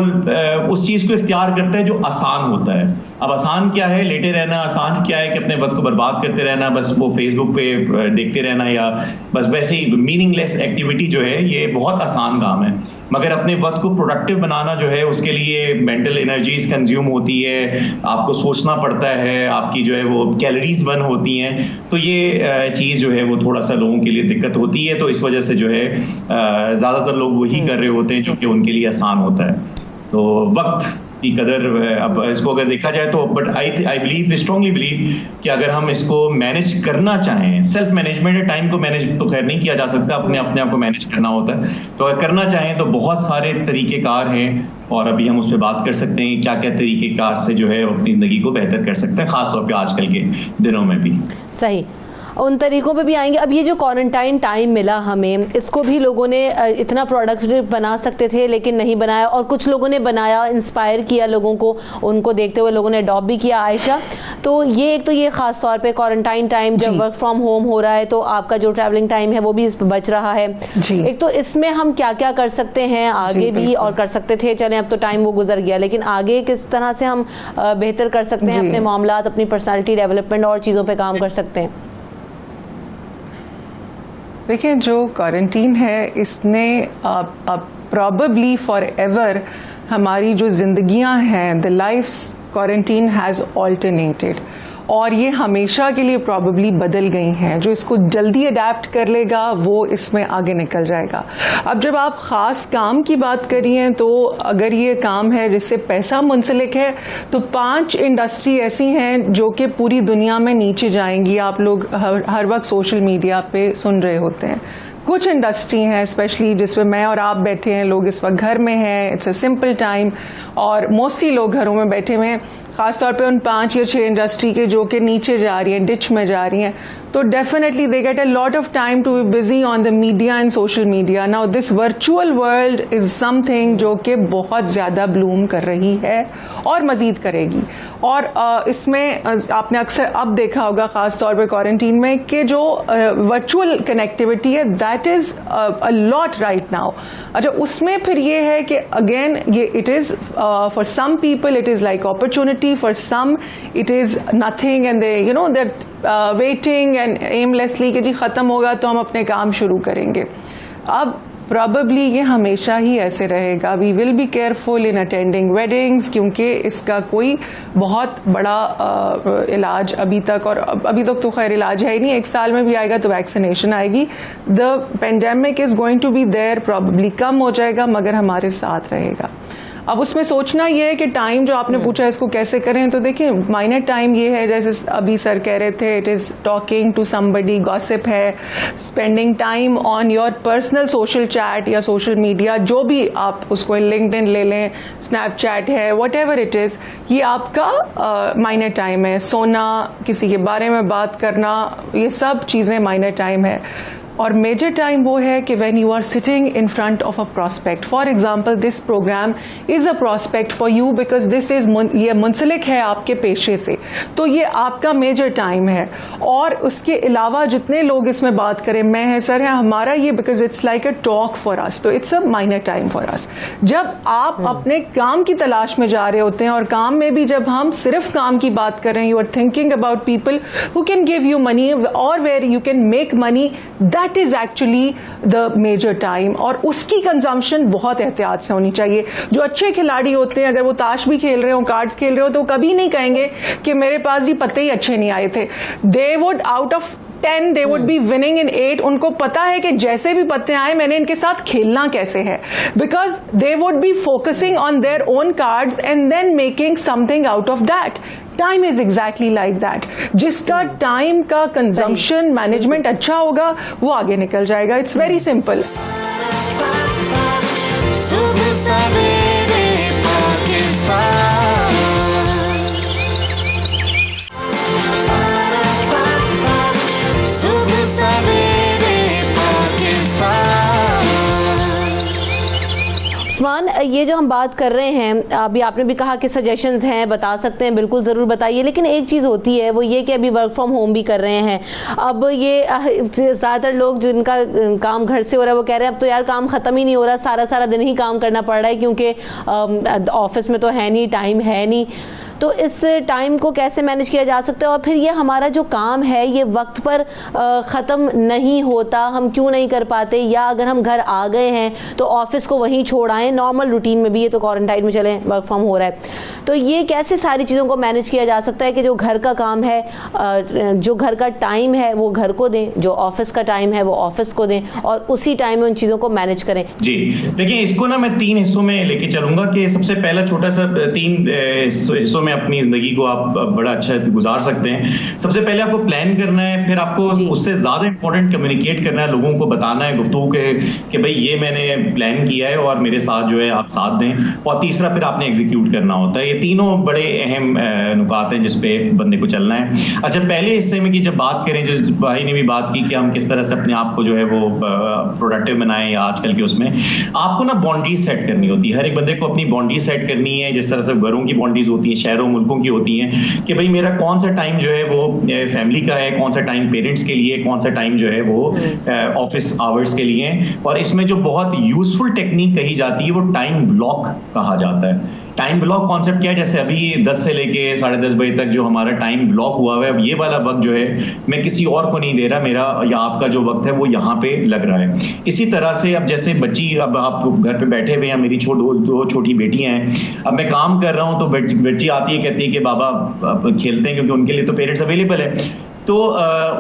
उस चीज़ को इख्तियार करता है जो आसान होता है। अब आसान क्या है, लेटे रहना। आसान क्या है कि अपने वक्त को बर्बाद करते रहना, बस वो फेसबुक पे देखते रहना, या बस वैसे ही मीनिंगलेस एक्टिविटी जो है ये बहुत आसान काम है। मगर अपने वक्त को प्रोडक्टिव बनाना जो है उसके लिए मेंटल एनर्जीज कंज्यूम होती है, आपको सोचना पड़ता है, आपकी जो है वो कैलोरीज बर्न होती हैं। तो ये चीज़ जो है वो थोड़ा सा लोगों के लिए दिक्कत होती है। तो इस वजह से जो है ज़्यादातर लोग वही कर रहे होते हैं जो कि उनके लिए आसान होता है। तो वक्त की कदर, अब इसको अगर देखा जाए तो, but I believe, strongly believe कि अगर हम इसको मैनेज करना चाहें, सेल्फ मैनेजमेंट, टाइम को मैनेज तो खैर नहीं किया जा सकता, अपने आप को मैनेज करना होता है। तो अगर करना चाहें तो बहुत सारे तरीक़ेकार हैं और अभी हम उस पर बात कर सकते हैं क्या क्या तरीक़ेकार से जो है अपनी ज़िंदगी को बेहतर कर सकते हैं, ख़ासतौर पर आजकल के दिनों में भी। सही, उन तरीकों पे भी आएंगे। अब ये जो क्वारंटाइन टाइम मिला हमें, इसको भी लोगों ने इतना प्रोडक्टिव बना सकते थे लेकिन नहीं बनाया, और कुछ लोगों ने बनाया, इंस्पायर किया लोगों को, उनको देखते हुए लोगों ने अडॉप्ट भी किया। आयशा, तो ये एक तो ये खास तौर पे क्वारंटाइन टाइम जब वर्क फ्रॉम होम हो रहा है तो आपका जो ट्रैवलिंग टाइम है वो भी बच रहा है। एक तो इसमें हम क्या क्या कर सकते हैं आगे भी, और कर सकते थे, चले अब तो टाइम वो गुजर गया, लेकिन आगे किस तरह से हम बेहतर कर सकते हैं अपने मामलात, अपनी पर्सनैलिटी डेवलपमेंट और चीज़ों पर काम कर सकते हैं? देखिए, जो क्वारंटीन है इसने प्रॉबेबली फॉर एवर हमारी जो जिंदगियां हैं, the life quarantine has alternated, और ये हमेशा के लिए प्रॉबेबली बदल गई हैं। जो इसको जल्दी अडेप्ट कर लेगा वो इसमें आगे निकल जाएगा। अब जब आप ख़ास काम की बात करी हैं तो अगर ये काम है जिससे पैसा मुंसलिक है तो 5 इंडस्ट्री ऐसी हैं जो कि पूरी दुनिया में नीचे जाएंगी। आप लोग हर वक्त सोशल मीडिया पे सुन रहे होते हैं। कुछ इंडस्ट्री हैं स्पेशली जिसमें मैं और आप बैठे हैं, लोग इस वक्त घर में हैं, इट्स अ सिंपल टाइम, और मोस्टली लोग घरों में बैठे हुए हैं। खासतौर पे उन 5 या 6 इंडस्ट्री के जो कि नीचे जा रही हैं, डिच में जा रही हैं, तो definitely they get a lot of time to be busy on the media and social media. Now this virtual world is something जो कि बहुत ज़्यादा ब्लूम कर रही है और मज़ीद करेगी। और इसमें आपने अक्सर अब देखा होगा ख़ासतौर पे क्वारंटीन में कि जो वर्चुअल कनेक्टिविटी है that is a lot right now. अच्छा, उसमें फिर ये है कि अगेन ये it is for some people it is like opportunity, for some it is nothing, and they you know that waiting and aimlessly कि जी ख़त्म होगा तो हम अपने काम शुरू करेंगे। अब प्रॉबेबली ये हमेशा ही ऐसे रहेगा। We will be careful in attending weddings, क्योंकि इसका कोई बहुत बड़ा इलाज अभी तक, और अभी तक तो खैर इलाज है ही नहीं, 1 साल में भी आएगा तो वैक्सीनेशन आएगी। The pandemic is going to be there, probably कम हो जाएगा मगर हमारे साथ रहेगा। अब उसमें सोचना ये है कि टाइम जो आपने पूछा इसको कैसे करें, तो देखिए माइनर टाइम ये है, जैसे अभी सर कह रहे थे, it is talking to somebody, gossip है, spending time on your personal social chat या सोशल मीडिया, जो भी आप उसको लिंक्डइन ले लें, स्नैपचैट है, व्हाटएवर इट इज़, ये आपका माइनर टाइम है। सोना, किसी के बारे में बात करना, ये सब चीज़ें माइनर टाइम है। और मेजर टाइम वो है कि when you are sitting in front of a prospect, for example this program is a prospect for you because this is, ये मुंसलिक है आपके पेशे से, तो ये आपका मेजर टाइम है। और उसके अलावा जितने लोग इसमें बात करें, मैं है, सर है, हमारा ये, because it's like a talk for us, तो it's a minor time for us. जब आप अपने काम की तलाश में जा रहे होते हैं, और काम में भी जब हम सिर्फ काम की बात कर रहे हैं, you are thinking about people who can give you money और where you can make money, that is actually the major time. और उसकी कंजम्पशन बहुत एहतियात से होनी चाहिए। जो अच्छे खिलाड़ी होते हैं, अगर वो ताश भी खेल रहे हो, कार्ड्स खेल रहे हो, तो कभी नहीं कहेंगे कि मेरे पास जी पत्ते ही अच्छे नहीं आए थे। They wood out of 10 they would be winning in 8। उनको पता है कि जैसे भी पत्ते आए मैंने इनके साथ खेलना कैसे है, because they would be focusing on their own cards and then making something out of that। Time is exactly like that. जिसका टाइम का कंजम्पशन मैनेजमेंट अच्छा होगा वो आगे निकल जाएगा। It's very simple. सुबह सवेरे पाकिस्तान। ये जो हम बात कर रहे हैं, अभी आपने भी कहा कि सजेशंस हैं, बता सकते हैं, बिल्कुल ज़रूर बताइए। लेकिन एक चीज़ होती है वो ये कि अभी वर्क फ्रॉम होम भी कर रहे हैं। अब ये ज़्यादातर लोग जिनका काम घर से हो रहा है वो कह रहे हैं अब तो यार काम ख़त्म ही नहीं हो रहा, सारा सारा दिन ही काम करना पड़ रहा है क्योंकि ऑफिस में तो है नहीं, टाइम है नहीं। तो इस टाइम को कैसे मैनेज किया जा सकता है? और फिर ये हमारा जो काम है ये वक्त पर ख़त्म नहीं होता, हम क्यों नहीं कर पाते? या अगर हम घर आ गए हैं तो ऑफिस को वहीं छोड़ आएँ, नॉर्मल रूटीन में भी, ये तो क्वारंटाइन में चले वर्क फ्रॉम हो रहा है, तो ये कैसे सारी चीज़ों को मैनेज किया जा सकता है कि जो घर का काम है, जो घर का टाइम है वो घर को दें, जो ऑफिस का टाइम है वो ऑफिस को दें, और उसी टाइम में उन चीज़ों को मैनेज करें? जी देखिए, इसको ना मैं 3 हिस्सों में लेके चलूंगा कि सबसे पहला छोटा सा 3 हिस्सों में अपनी जिंदगी को आप बड़ा अच्छा गुजार सकते हैं। सबसे पहले आपको प्लान करना है, फिर आपको उससे ज्यादा इंपॉर्टेंट कम्युनिकेट करना है, लोगों को बताना है गुफ्तगू के कि भाई ये मैंने प्लान किया है और मेरे साथ जो है आप साथ दें। और तीसरा फिर आपने एग्जीक्यूट करना होता है। ये तीनों बड़े अहम नुकात हैं जिसपे बंदे को चलना है। अच्छा, पहले हिस्से में की जब बात करें, जो भाई ने भी बात की कि हम किस तरह से अपने आप को जो है वो प्रोडक्टिव बनाएं, या आजकल के उसमें आपको ना बाउंड्रीज सेट करनी होती है। हर एक बंदे को अपनी बाउंड्रीज सेट करनी है, जिस तरह से घरों की बाउंड्रीज होती है, शहरों मुल्कों की होती हैं कि भाई मेरा कौन सा टाइम जो है वो फैमिली का है, कौन सा टाइम पेरेंट्स के लिए, कौन सा टाइम जो है वो ऑफिस आवर्स के लिए। और इसमें जो बहुत यूजफुल टेक्निक कही जाती है वो टाइम ब्लॉक कहा जाता है। टाइम ब्लॉक कॉन्सेप्ट क्या है? जैसे अभी 10 से लेके 10:30 बजे तक जो हमारा टाइम ब्लॉक हुआ है, अब ये वाला वक्त जो है मैं किसी और को नहीं दे रहा, मेरा या आपका जो वक्त है वो यहाँ पे लग रहा है। इसी तरह से अब जैसे बच्ची, अब आप घर पे बैठे हुए हैं, मेरी दो छोटी बेटियां हैं, अब मैं काम कर रहा हूँ तो बच्ची आती है, कहती है कि बाबा खेलते हैं, क्योंकि उनके लिए तो पेरेंट्स अवेलेबल है। तो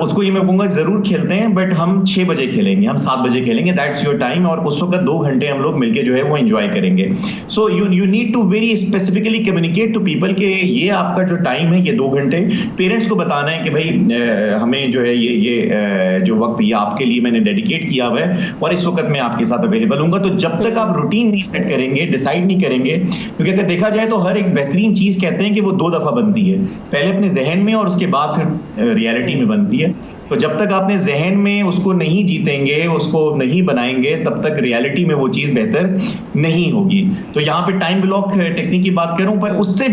उसको ये मैं कहूँगा जरूर खेलते हैं, बट हम 6 बजे खेलेंगे, हम 7 बजे खेलेंगे, दैट्स योर टाइम। और उस वक्त 2 घंटे हम लोग मिलके जो है वो एंजॉय करेंगे। So you need to very specifically communicate to people कि ये आपका जो टाइम है, ये 2 घंटे पेरेंट्स को बताना है कि भाई हमें जो है ये जो वक्त ये आपके लिए मैंने डेडिकेट किया हुआ है और इस वक्त मैं आपके साथ अवेलेबल हूँ। तो जब तक आप रूटीन नहीं सेट करेंगे, डिसाइड नहीं करेंगे, क्योंकि अगर देखा जाए तो हर एक बेहतरीन चीज कहते हैं कि वो 2 दफा बनती है, पहले अपने जहन में और उसके बाद फिर रियलिटी में बनती है। तो जब तक आपने जहन में उसको नहीं जीतेंगे, उसको नहीं बनाएंगे, तब तक रियलिटी में वो चीज बेहतर नहीं होगी। तो यहाँ पे टाइम ब्लॉक टेक्निक की बात करूं, पर उससे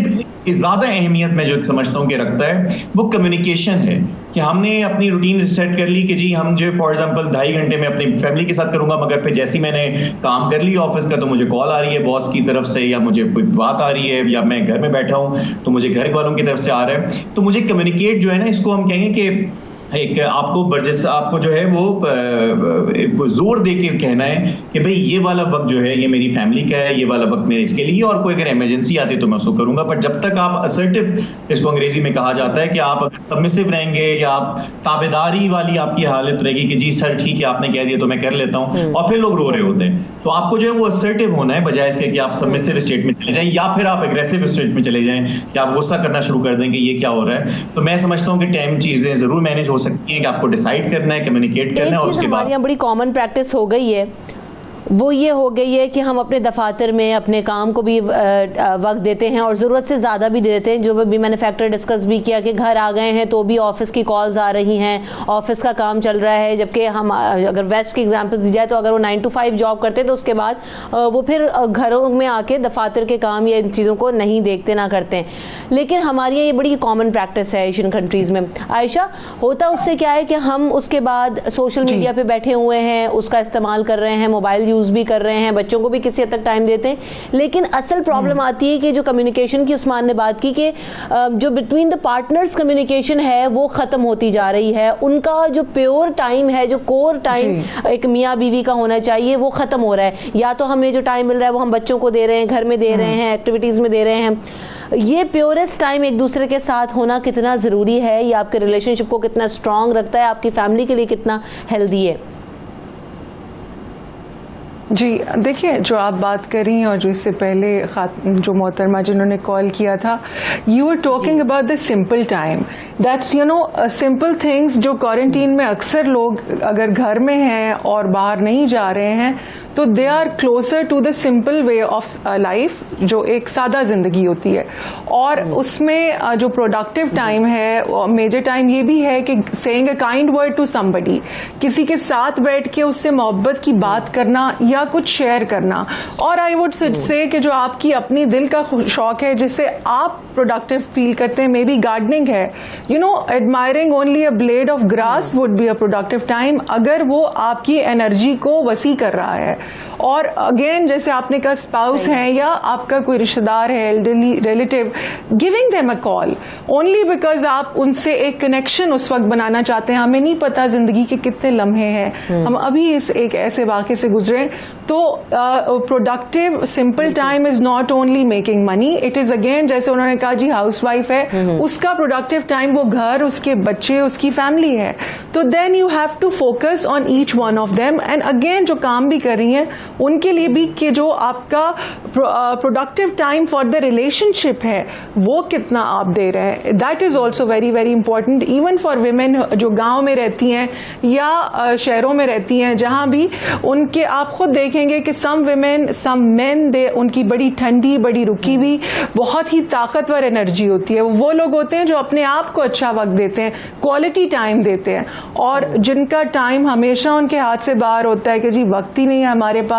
ज्यादा अहमियत मैं जो समझता हूँ कि रखता है वो कम्युनिकेशन है। कि हमने अपनी रूटीन सेट कर ली कि जी हम जो फॉर एग्जांपल 2.5 घंटे में अपनी फैमिली के साथ करूंगा, मगर फिर जैसे मैंने काम कर लिया ऑफिस का तो मुझे कॉल आ रही है बॉस की तरफ से, या मुझे कोई बात आ रही है, या मैं घर में बैठा हूं तो मुझे घर वालों की तरफ से आ रहा है। तो मुझे कम्युनिकेट जो है ना, इसको हम कहेंगे कि एक आपको जो है वो जोर दे के कहना है कि भाई ये वाला वक्त जो है ये मेरी फैमिली का है, ये वाला वक्त मेरे इसके लिए, और कोई अगर इमरजेंसी आती है तो मैं उसको करूंगा। पर जब तक आप असर्टिव, इसको अंग्रेजी में कहा जाता है कि आप अगर सबमिसिव रहेंगे या आप ताबेदारी वाली आपकी हालत रहेगी कि जी सर ठीक है आपने कह दिया तो मैं कर लेता हूँ, और फिर लोग रो रहे होते हैं। तो आपको जो है वो असर्टिव होना है, बजाय इसके कि आप सबमिसिव स्टेट में चले जाएं या फिर आप एग्रेसिव स्टेट में चले जाएं कि आप गुस्सा करना शुरू कर दें कि ये क्या हो रहा है। तो मैं समझता हूँ कि टाइम चीजें जरूर मैनेज हो सकती है कि आपको डिसाइड करना है, कम्युनिकेट करना है, और उसके बाद हमारे यहाँ बड़ी कॉमन प्रैक्टिस हो गई है वो ये हो गई है कि हम अपने दफातर में अपने काम को भी वक्त देते हैं और ज़रूरत से ज़्यादा भी देते हैं। जो भी मैंने फैक्टर डिस्कस भी किया कि घर आ गए हैं तो भी ऑफिस की कॉल्स आ रही हैं, ऑफिस का काम चल रहा है। जबकि हम अगर वेस्ट की एग्जांपल दी जाए तो अगर वो 9 to 5 जॉब करते तो उसके बाद वो फिर घरों में आके दफातर के काम या इन चीज़ों को नहीं देखते ना करते हैं। लेकिन हमारी ये बड़ी कॉमन प्रैक्टिस है एशियन कंट्रीज़ में। आयशा, होता उससे क्या है कि हम उसके बाद सोशल मीडिया पर बैठे हुए हैं, उसका इस्तेमाल कर रहे हैं, मोबाइल यूज़ भी कर रहे हैं, बच्चों को भी किसी हद तक टाइम देते हैं। लेकिन असल प्रॉब्लम आती है कि जो कम्युनिकेशन की उस्मान ने बात की कि जो बिटवीन द पार्टनर्स कम्युनिकेशन है वो खत्म होती जा रही है। उनका जो प्योर टाइम है, जो कोर टाइम एक मियाँ बीवी का होना चाहिए, वो खत्म हो रहा है। या तो हमें जो टाइम मिल रहा है वो हम बच्चों को दे रहे हैं, घर में दे रहे हैं, एक्टिविटीज में दे रहे हैं। ये प्योरेस्ट टाइम एक दूसरे के साथ होना कितना जरूरी है, ये आपके रिलेशनशिप को कितना स्ट्रांग रखता है, आपकी फैमिली के लिए कितना हेल्दी है? जी देखिए, जो आप बात करी और जो इससे पहले जो मोहतरमा जिन्होंने कॉल किया था, you are talking about the simple time, that's simple things जो क्वारंटीन में अक्सर लोग अगर घर में हैं और बाहर नहीं जा रहे हैं तो they are closer to the simple way of life, जो एक सादा जिंदगी होती है। और उसमें जो प्रोडक्टिव टाइम है, मेजर टाइम ये भी है कि saying a kind word to somebody, किसी के साथ बैठ के उससे मोहब्बत की बात करना, या कुछ शेयर करना। और आई वुड से कि जो आपकी अपनी दिल का शौक है जिससे आप प्रोडक्टिव फील करते हैं, मे बी गार्डनिंग है, you know, admiring only a blade of grass would be a productive time, अगर वो आपकी एनर्जी को वसी कर रहा है। और अगेन जैसे आपने कहा स्पाउस है या आपका कोई रिश्तेदार है, elderly relative, giving them a call only because आप उनसे एक कनेक्शन उस वक्त बनाना चाहते हैं। हमें नहीं पता जिंदगी के कितने लम्हे हैं, हम अभी इस एक ऐसे वाक़े से गुजरे। तो productive simple time is not only making money, it is again जैसे उन्होंने कहा जी हाउसवाइफ है, उसका प्रोडक्टिव टाइम वो घर, उसके बच्चे, उसकी फैमिली है। तो then you have to focus on each one of them. And again जो काम भी कर रही हैं उनके लिए भी कि जो आपका productive time for the relationship है वो कितना आप दे रहे हैं, that is also very very important even for women जो गांव में रहती हैं या शहरों में रहती हैं, जहां भी उनके आप खुद देखेंगे कि सम विमेन सम मेन दे उनकी बड़ी ठंडी, बड़ी रुकी हुई, बहुत ही ताकतवर एनर्जी होती है। वो लोग होते हैं जो अपने आप को अच्छा वक्त देते हैं, क्वालिटी टाइम देते हैं, और जिनका टाइम हमेशा उनके हाथ से बाहर होता है कि जी वक्त ही नहीं है हमारे पास,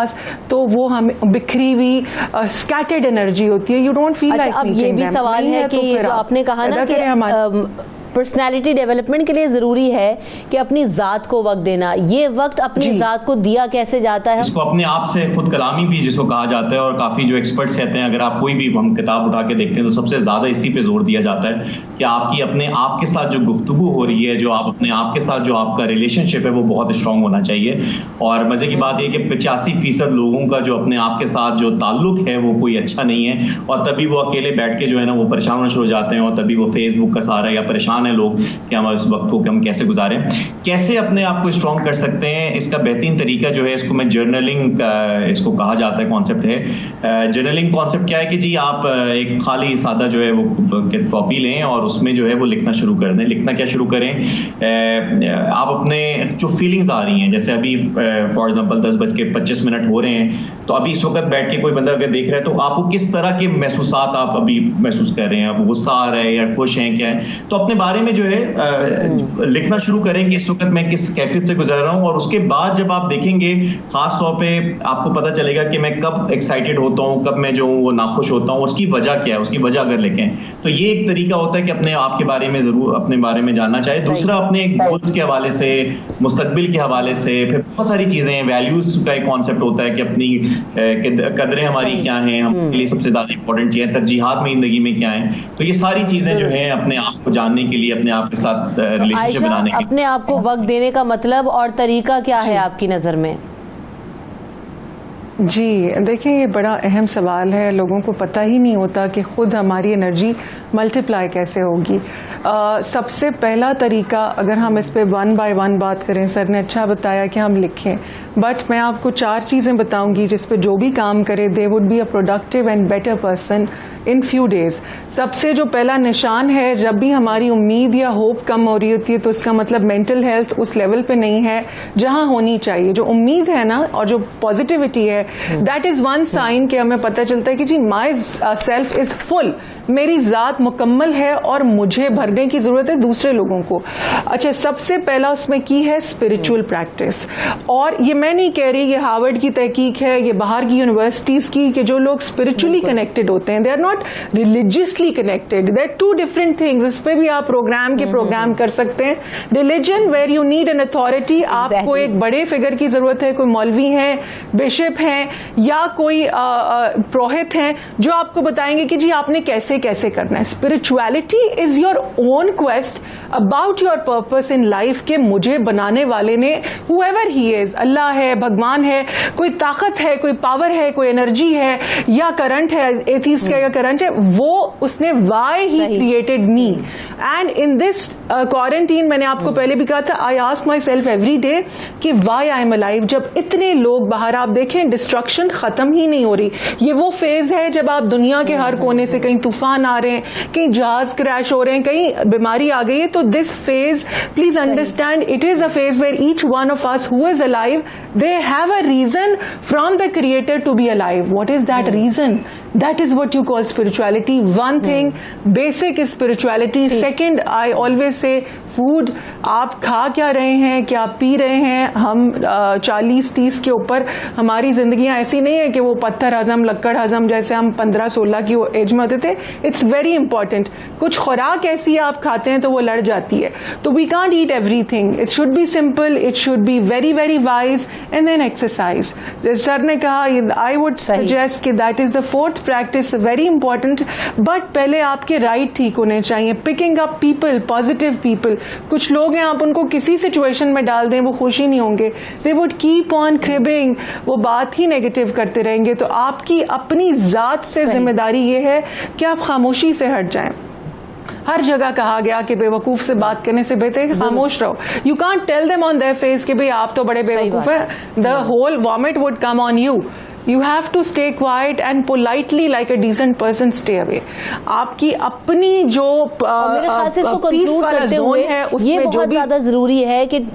तो वो हम बिखरी हुई स्कैटर्ड एनर्जी होती है। यू डोंट फील लाइक अब ये भी सवाल है कि जो आपने कहा ना कि पर्सनैलिटी डेवलपमेंट के लिए जरूरी है कि अपनी जात को वक्त देना, ये वक्त अपनी जात को दिया कैसे जाता है? इसको अपने आप से खुद कलामी भी जिसको कहा जाता है, और काफी जो एक्सपर्ट्स कहते हैं, अगर आप कोई भी हम किताब उठा के देखते हैं तो सबसे ज्यादा इसी पे जोर दिया जाता है कि आपकी अपने आप के साथ जो गुफ्तगू हो रही है, जो आप अपने आप के साथ जो आपका रिलेशनशिप है वो बहुत स्ट्रांग होना चाहिए। और मजे की बात यह कि 85% लोगों का जो अपने आप के साथ जो ताल्लुक है वो कोई अच्छा नहीं है, और तभी वो अकेले बैठ के जो है ना वो परेशान होना शुरू हो जाते हैं, और तभी वो फेसबुक का सहारा या परेशान है लोग कि हम इस वक्त को हम कैसे गुजारें, कैसे अपने आप को स्ट्रॉन्ग कर सकते हैं। इसका बेहतरीन तरीका जो है, इसको मैं जर्नलिंग इसको कहा जाता है, कॉन्सेप्ट है। जर्नलिंग कॉन्सेप्ट क्या है कि जी आप एक खाली सादा जो है वो कॉपी लें और उसमें जो है वो लिखना शुरू कर दें। लिखना क्या शुरू करें, आप अपने जो फीलिंग्स आ रही हैं, जैसे अभी फॉर एग्जांपल 10:25 हो रहे हैं, तो अभी इस वक्त बैठ के कोई बंदा अगर देख रहा है तो आपको किस तरह के महसूसात आप अभी महसूस कर रहे हैं, आप गुस्सा आ रहा है या खुश हैं, क्या है, तो अपने बारे में जो है लिखना शुरू करें कि इस वक्त मैं किस कैफियत से गुजर रहा हूं। और उसके बाद जब आप देखेंगे, खास तौर पे आपको पता चलेगा कि मैं कब एक्साइटेड होता हूं, कब मैं जो हूं वो नाखुश होता हूं, उसकी वजह क्या है, उसकी वजह अगर लिखें तो ये एक तरीका होता है कि अपने आप के बारे में जरूर अपने बारे में जानना चाहिए। दूसरा, अपने गोल्स के हवाले से, मुस्तकबिल के हवाले से, फिर बहुत सारी चीजें हैं, वैल्यूज का एक कॉन्सेप्ट होता है कि अपनी कदरें हमारी क्या हैं, हमारे लिए सबसे ज्यादा इंपॉर्टेंट चीजें, तरजीहात में जिंदगी में क्या है। तो ये सारी चीजें जो है अपने आप को जानने के लिए, अपने आप के साथ रिलेशनशिप बनाने के लिए, अपने आप को वक्त देने का मतलब और तरीका क्या है आपकी नजर में? जी देखिए, ये बड़ा अहम सवाल है। लोगों को पता ही नहीं होता कि खुद हमारी एनर्जी मल्टीप्लाई कैसे होगी। सबसे पहला तरीका, अगर हम इस पे 1 by 1 बात करें, सर ने अच्छा बताया कि हम लिखें, बट मैं आपको 4 चीज़ें बताऊंगी जिस पे जो भी काम करे they would be a productive and better person in few days. सबसे जो पहला निशान है, जब भी हमारी उम्मीद या होप कम हो रही होती है तो इसका मतलब मेंटल हेल्थ उस लेवल पे नहीं है जहां होनी चाहिए। जो उम्मीद है ना और जो पॉजिटिविटी है, दैट इज वन साइन कि हमें पता चलता है कि जी माई सेल्फ इज फुल, मेरी जात मुकम्मल है और मुझे भरने की जरूरत है दूसरे लोगों को। अच्छा, सबसे पहला उसमें की है स्पिरिचुअल प्रैक्टिस। और ये मैं नहीं कह रही, ये हार्वर्ड की तहकीक है, ये बाहर की यूनिवर्सिटीज की, कि जो लोग स्पिरिचुअली कनेक्टेड होते हैं, they are not religiously connected, they are 2 different things। इस पे भी आप प्रोग्राम कर सकते हैं। Religion where you need an authority, आपको एक बड़े फिगर की जरूरत है, कोई मौलवी है, बिशप है या कोई पुरोहित है जो आपको बताएंगे कि जी आपने कैसे कैसे करना है। Spirituality is your own quest about your purpose in life, के मुझे बनाने वाले ने, हुएवर ही इज, अल्लाह है, भगवान है, कोई ताकत है, कोई पावर है, कोई एनर्जी है या करंट है, एथीस्ट का या करंट है, वो उसने why he created me. And in this quarantine, मैंने आपको पहले भी कहा था, I ask my self every day कि वाई आई एम अलाइव। जब इतने लोग बाहर, आप देखें डिस्ट्रक्शन खत्म ही नहीं हो रही। ये वो फेज है जब आप दुनिया के हर कोने से, कहीं तूफान आ रहे हैं, कहीं जहाज क्रैश हो रहे हैं, कहीं बीमारी आ गई है, तो this phase, please understand, it is a phase where each one of us who is alive, they have a reason from the creator to be alive. What is that reason? That is what you call spirituality. One thing, basic is spirituality. Second, I always say food. आप खा क्या रहे हैं, क्या पी रहे हैं. हम 40-30 के ऊपर हमारी जिंदगियां ऐसी नहीं है कि वो पत्थर हजम, लक्कड़ हजम जैसे हम 15-16 की एज में होते थे. It's very important. कुछ खुराक ऐसी आप खाते हैं तो वो लड़ जाती है. तो we can't eat everything. It should be simple, it should be very very wise, and then exercise. Sir ने कहा, आई वुड सजेस्ट कि that is the fourth practice, very important. But पहले आपके राइट ठीक होने चाहिए. Picking up people, positive people. कुछ लोग हैं आप उनको किसी सिचुएशन में डाल दें वो खुश ही नहीं होंगे. They would keep on cribbing, वो बात ही नेगेटिव करते रहेंगे. तो आपकी अपनी जात से जिम्मेदारी ये है कि आप खामोशी से हट जाएं. हर जगह कहा गया कि बेवकूफ से बात करने से बेहतर है खामोश रहो. You can't tell them on their face कि भाई आप तो बड़े बेवकूफ हैं. The whole vomit would come on you. You have to stay quiet and politely, like a decent person, stay away. आपकी अपनी जो मेरे ख्याल से इसको कंक्लूड करते हुए ये बहुत ज्यादा जरूरी है कि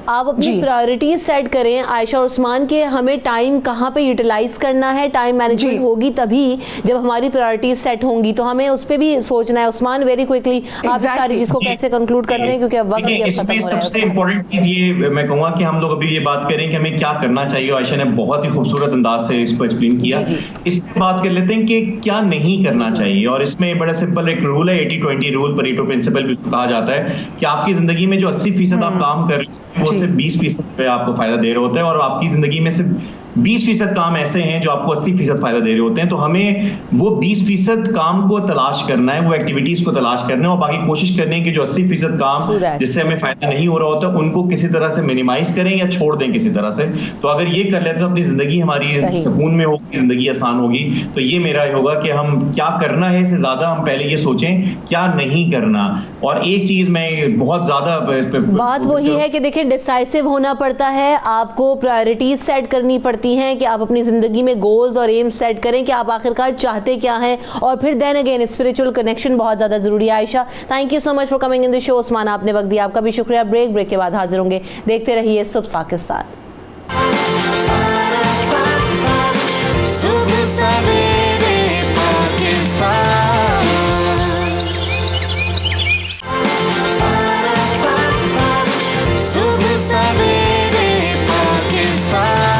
आप अपनी प्रायोरिटीज सेट करें. आयशा और उस्मान के हमें टाइम कहाँ पे यूटिलाइज करना है, टाइम मैनेजमेंट होगी तभी जब हमारी प्रायोरिटीज सेट होंगी. तो हमें उस पर भी सोचना है. उस्मान, वेरी क्विकली आप सारी चीज को कैसे कंक्लूड करते हैं, क्योंकि अब वक्त भी खत्म हो रहा है. सबसे इम्पोर्टेंट चीज ये मैं कहूँगा कि हम लोग अभी ये बात करें कि हमें क्या करना चाहिए. आयशा ने बहुत ही खूबसूरत अंदाज से इसको एक्सप्लेन किया. इस पर बात कर लेते हैं कि क्या नहीं करना चाहिए. और इसमें बड़ा सिंपल एक रूल है, 80-20 रूल, परेटो प्रिंसिपल भी कहा जाता है कि आपकी जिंदगी में जो 80% आप काम कर रहे हैं वो सिर्फ 20% पे आपको फायदा दे रहे होते हैं, और आपकी जिंदगी में सिर्फ 20% काम ऐसे हैं जो आपको 80% फायदा दे रहे होते हैं. तो हमें वो 20% काम को तलाश करना है, वो एक्टिविटीज को तलाश करना है, और बाकी कोशिश करनी है कि जो 80% काम जिससे हमें फायदा नहीं हो रहा होता उनको किसी तरह से मिनिमाइज करें या छोड़ दें किसी तरह से. तो अगर ये कर लेते तो अपनी जिंदगी हमारी सुकून में होगी, जिंदगी आसान होगी. तो ये मेरा होगा कि हम क्या करना है इससे ज्यादा हम पहले ये सोचें क्या नहीं करना. और एक चीज मैं बहुत ज्यादा बात वही है कि देखिए, डिसाइसिव होना पड़ता है. आपको प्रायोरिटीज सेट करनी पड़ती हैं कि आप अपनी जिंदगी में गोल्स और एम्स सेट करें कि आप आखिरकार चाहते क्या हैं. और फिर देन अगेन स्पिरिचुअल कनेक्शन बहुत ज्यादा जरूरी है. Ayesha, thank you so much for coming in the show. Usman, आपने वक्त दिया, आपका भी शुक्रिया. ब्रेक के बाद हाजिर होंगे. देखते रहिए सुबह पाकिस्तान. सुबह सवेरे पाकिस्तान. सुबह सवेरे पाकिस्तान.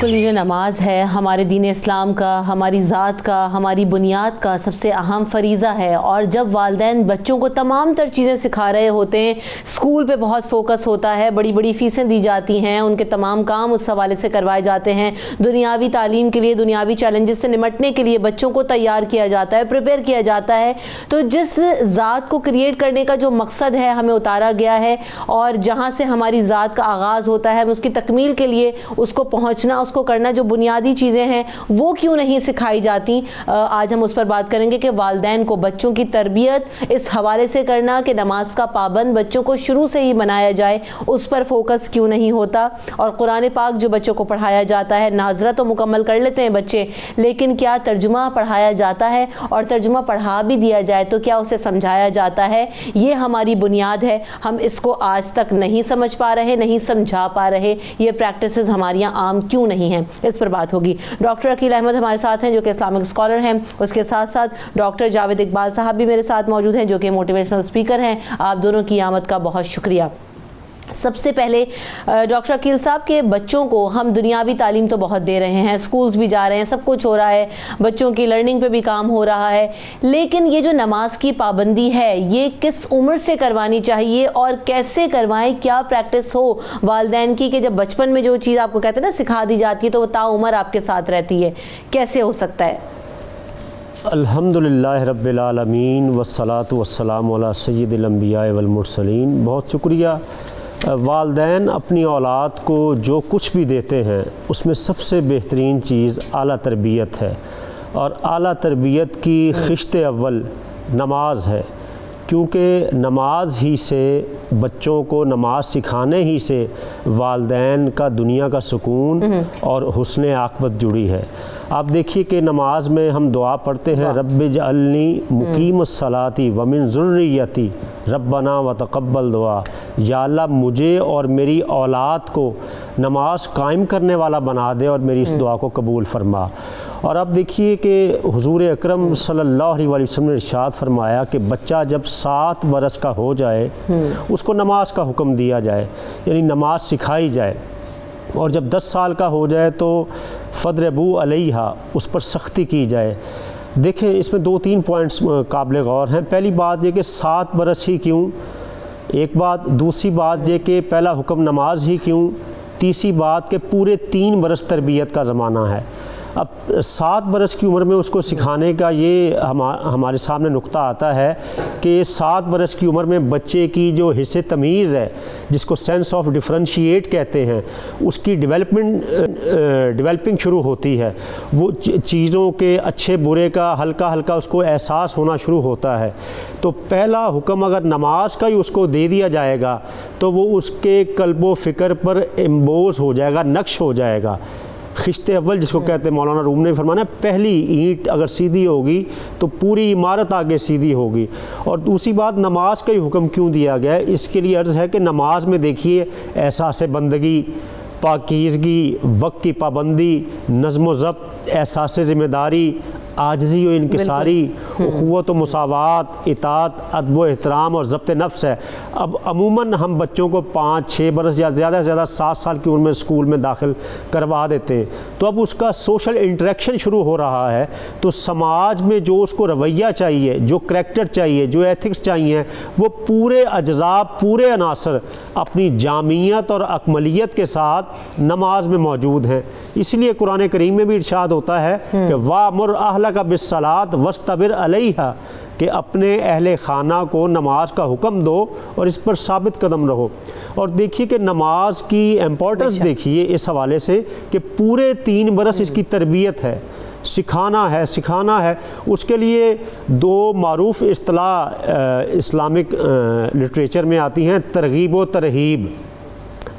कुल जो नमाज है हमारे दीन इस्लाम का, हमारी ज़ात का, हमारी बुनियाद का सबसे अहम फरीज़ा है. और जब वालिदैन बच्चों को तमाम तर चीज़ें सिखा रहे होते हैं, स्कूल पे बहुत फोकस होता है, बड़ी बड़ी फ़ीसें दी जाती हैं, उनके तमाम काम उस हवाले से करवाए जाते हैं, दुनियावी तालीम के लिए, दुनियावी चैलेंजेस से निमटने के लिए बच्चों को तैयार किया जाता है, प्रिपेयर किया जाता है. तो जिस ज़ात को क्रिएट करने का जो मकसद है हमें उतारा गया है, और जहाँ से हमारी ज़ात का आगाज़ होता है, उसकी तकमील के लिए उसको पहुँचना, उसको करना, जो बुनियादी चीज़ें हैं वो क्यों नहीं सिखाई जाती. आज हम उस पर बात करेंगे कि वालिदैन को बच्चों की तरबियत इस हवाले से करना कि नमाज का पाबंद बच्चों को शुरू से ही बनाया जाए, उस पर फोकस क्यों नहीं होता. और कुरान पाक जो बच्चों को पढ़ाया जाता है, नाज़रा तो मुकम्मल कर लेते हैं बच्चे, लेकिन क्या तर्जुमा पढ़ाया जाता है, और तर्जुमा पढ़ा भी दिया जाए तो क्या उसे समझाया जाता है. ये हमारी बुनियाद है. हम इसको आज तक नहीं समझ पा रहे, नहीं समझा पा रहे. ये प्रैक्टिसेस हमारे यहाँ आम क्यों नहीं हैं, इस पर बात होगी. डॉक्टर अकील अहमद हमारे साथ हैं जो कि इस्लामिक स्कॉलर हैं. उसके साथ साथ डॉक्टर जावेद इकबाल साहब भी मेरे साथ मौजूद हैं जो कि मोटिवेशनल स्पीकर हैं. आप दोनों की आमद का बहुत शुक्रिया. सबसे पहले डॉक्टर अकील साहब के बच्चों को हम दुनियावी तालीम तो बहुत दे रहे हैं, स्कूल्स भी जा रहे हैं, सब कुछ हो रहा है, बच्चों की लर्निंग पे भी काम हो रहा है, लेकिन ये जो नमाज की पाबंदी है ये किस उम्र से करवानी चाहिए और कैसे करवाएं? क्या प्रैक्टिस हो वालिदैन की कि जब बचपन में जो चीज़ आपको कहते हैं ना सिखा दी जाती है तो वो ताउम्र आपके साथ रहती है, कैसे हो सकता है? अल्हम्दुलिल्लाह रब्बिल आलमीन वस्सलातु वस्सलामु अला सय्यिदिल अंबिया वल मुरसलीन. बहुत शुक्रिया. वालिदैन अपनी औलाद को जो कुछ भी देते हैं उसमें सबसे बेहतरीन चीज़ आला तरबियत है, और आला तरबियत की खिश्त अव्वल नमाज है, क्योंकि नमाज ही से बच्चों को, नमाज सिखाने ही से वालिदैन का दुनिया का सुकून और हुस्न आक़िबत जुड़ी है. आप देखिए कि नमाज में हम दुआ पढ़ते हैं, रब्बि जअलनी मुकीमस्सलाती व मिन ज़ुर्रियती रब्बना व तक़ब्बल दुआ. या अल्लाह मुझे और मेरी औलाद को नमाज कायम करने वाला बना दे और मेरी इस दुआ को कबूल फरमा। और अब देखिए कि हुजूर अकरम सल्लल्लाहु अलैहि वसल्लम ने इरशाद फरमाया कि बच्चा जब 7 बरस का हो जाए उसको नमाज का हुक्म दिया जाए, यानी नमाज सिखाई जाए, और जब 10 साल का हो जाए तो फदरबू अलैहा, उस पर सख्ती की जाए। देखें, इसमें 2-3 पॉइंट्स काबिल गौर हैं। पहली बात ये कि 7 बरस ही क्यों, एक बात। दूसरी बात ये कि पहला हुक्म नमाज ही क्यों। तीसरी बात कि पूरे 3 बरस तरबियत का ज़माना है। अब 7 बरस की उम्र में उसको सिखाने का ये हमारे सामने नुक्ता आता है कि 7 बरस की उम्र में बच्चे की जो हिस्से तमीज़ है, जिसको सेंस ऑफ डिफरेंशिएट कहते हैं, उसकी डेवलपिंग शुरू होती है। वो चीज़ों के अच्छे बुरे का हल्का हल्का उसको एहसास होना शुरू होता है। तो पहला हुक्म अगर नमाज का ही उसको दे दिया जाएगा तो वो उसके कल्बो फ़िक्र पर एम्बोज़ हो जाएगा, नक्श हो जाएगा। खिश्ते अव्वल जिसको कहते हैं, मौलाना रूम ने फरमाना, पहली ईंट अगर सीधी होगी तो पूरी इमारत आगे सीधी होगी। और दूसरी बात, नमाज का ही हुक्म क्यों दिया गया है, इसके लिए अर्ज़ है कि नमाज में देखिए एहसास बंदगी, पाकीज़गी, वक्त की पाबंदी, नज़्म ज़ब्त, एहसास ज़िम्मेदारी, आजिज़ी व इनकिसारी, उख़ुवत व मुसावात, इताअत, अदब व एहतराम और ज़ब्त नफ्स है। अब अमूमन हम बच्चों को 5-6 बरस या ज़्यादा से ज़्यादा 7 साल की उम्र में स्कूल में दाखिल करवा देते हैं, तो अब उसका सोशल इंटरेक्शन शुरू हो रहा है। तो समाज में जो उसको रवैया चाहिए, जो करैक्टर चाहिए, जो एथिक्स चाहिए, वो पूरे अज्जा, पूरे अनासर अपनी जामियत और अकमलियत के साथ नमाज में मौजूद हैं। इसलिए कुरान करीम में भी इरशाद होता है कि वामुर अहलका बिस्सलात वस्तबिर अलैहा, कि अपने अहले खाना को नमाज का हुक्म दो और इस पर साबित कदम रहो। और देखिए कि नमाज की इम्पोर्टेंस देखिए इस हवाले से कि पूरे 3 बरस इसकी तरबियत है, सिखाना है। उसके लिए 2 मारूफ इस्तिलाह इस्लामिक लिटरेचर में आती हैं, तरगीब व तरहीब।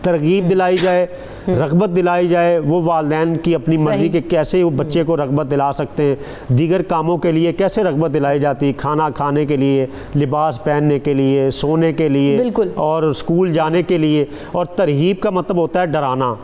तरगीब दिलाई जाए, रग़बत दिलाई जाए, वो वालिदैन की अपनी मर्ज़ी के कैसे वो बच्चे को रग़बत दिला सकते हैं, दीगर कामों के लिए कैसे रग़बत दिलाई जाती है, खाना खाने के लिए, लिबास पहनने के लिए, सोने के लिए और स्कूल जाने के लिए। और तरहीब का मतलब होता है डराना।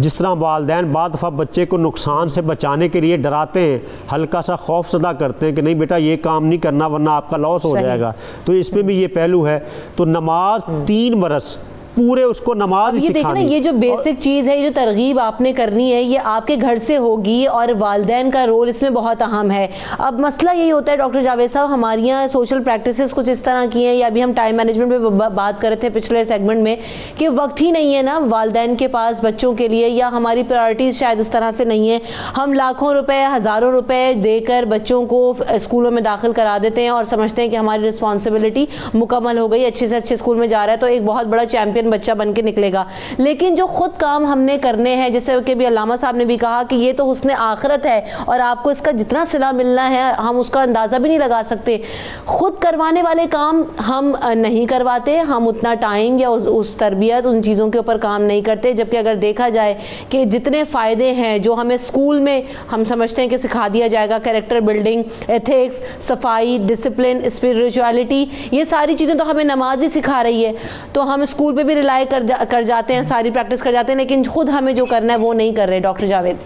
जिस तरह वालिदैन बाद दफ़ा बच्चे को नुकसान से बचाने के लिए डराते हैं, हल्का सा खौफ ज़दा करते हैं कि नहीं बेटा ये काम नहीं करना वरना आपका लॉस हो जाएगा, तो इसमें भी ये पहलू है। तो नमाज 3 बरस पूरे उसको नमाज ये देखिए ना, ये जो बेसिक चीज़ है, ये जो तरगीब आपने करनी है, ये आपके घर से होगी और वालिदैन का रोल इसमें बहुत अहम है। अब मसला यही होता है डॉक्टर जावेद साहब, हमारे यहाँ सोशल प्रैक्टिसेस कुछ इस तरह की हैं, या अभी हम टाइम मैनेजमेंट पे बात कर रहे थे पिछले सेगमेंट में, कि वक्त ही नहीं है ना वालिदैन के पास बच्चों के लिए, या हमारी प्रायोरिटीज़ शायद उस तरह से नहीं है। हम लाखों रुपए, हज़ारों रुपए देकर बच्चों को स्कूलों में दाखिल करा देते हैं और समझते हैं कि हमारी रिस्पॉन्सिबिलिटी मुकम्मल हो गई, अच्छे से अच्छे स्कूल में जा रहा है तो एक बहुत बड़ा चैंपियन बच्चा बन के निकलेगा। लेकिन जो खुद काम हमने करने हैं, जैसे कि भी अल्लामा साहब ने भी कहा कि ये तो हुस्ने आखिरत है और आपको इसका जितना सिला मिलना है हम उसका अंदाज़ा भी नहीं लगा सकते। खुद करवाने वाले काम हम नहीं करवाते, हम उतना टाइम या उस तरबियत, उन चीज़ों के ऊपर काम नहीं करते। जबकि अगर देखा जाए कि जितने फ़ायदे हैं जो हमें स्कूल में हम समझते हैं कि सिखा दिया जाएगा, कैरेक्टर बिल्डिंग, एथिक्स, सफाई, डिसिप्लिन, स्पिरिचुअलिटी, ये सारी चीज़ें तो हमें नमाज ही सिखा रही है। तो हम स्कूल पे भी रिलाई कर जाते हैं, सारी प्रैक्टिस कर जाते हैं, लेकिन खुद हमें जो करना है वो नहीं कर रहे। डॉक्टर जावेद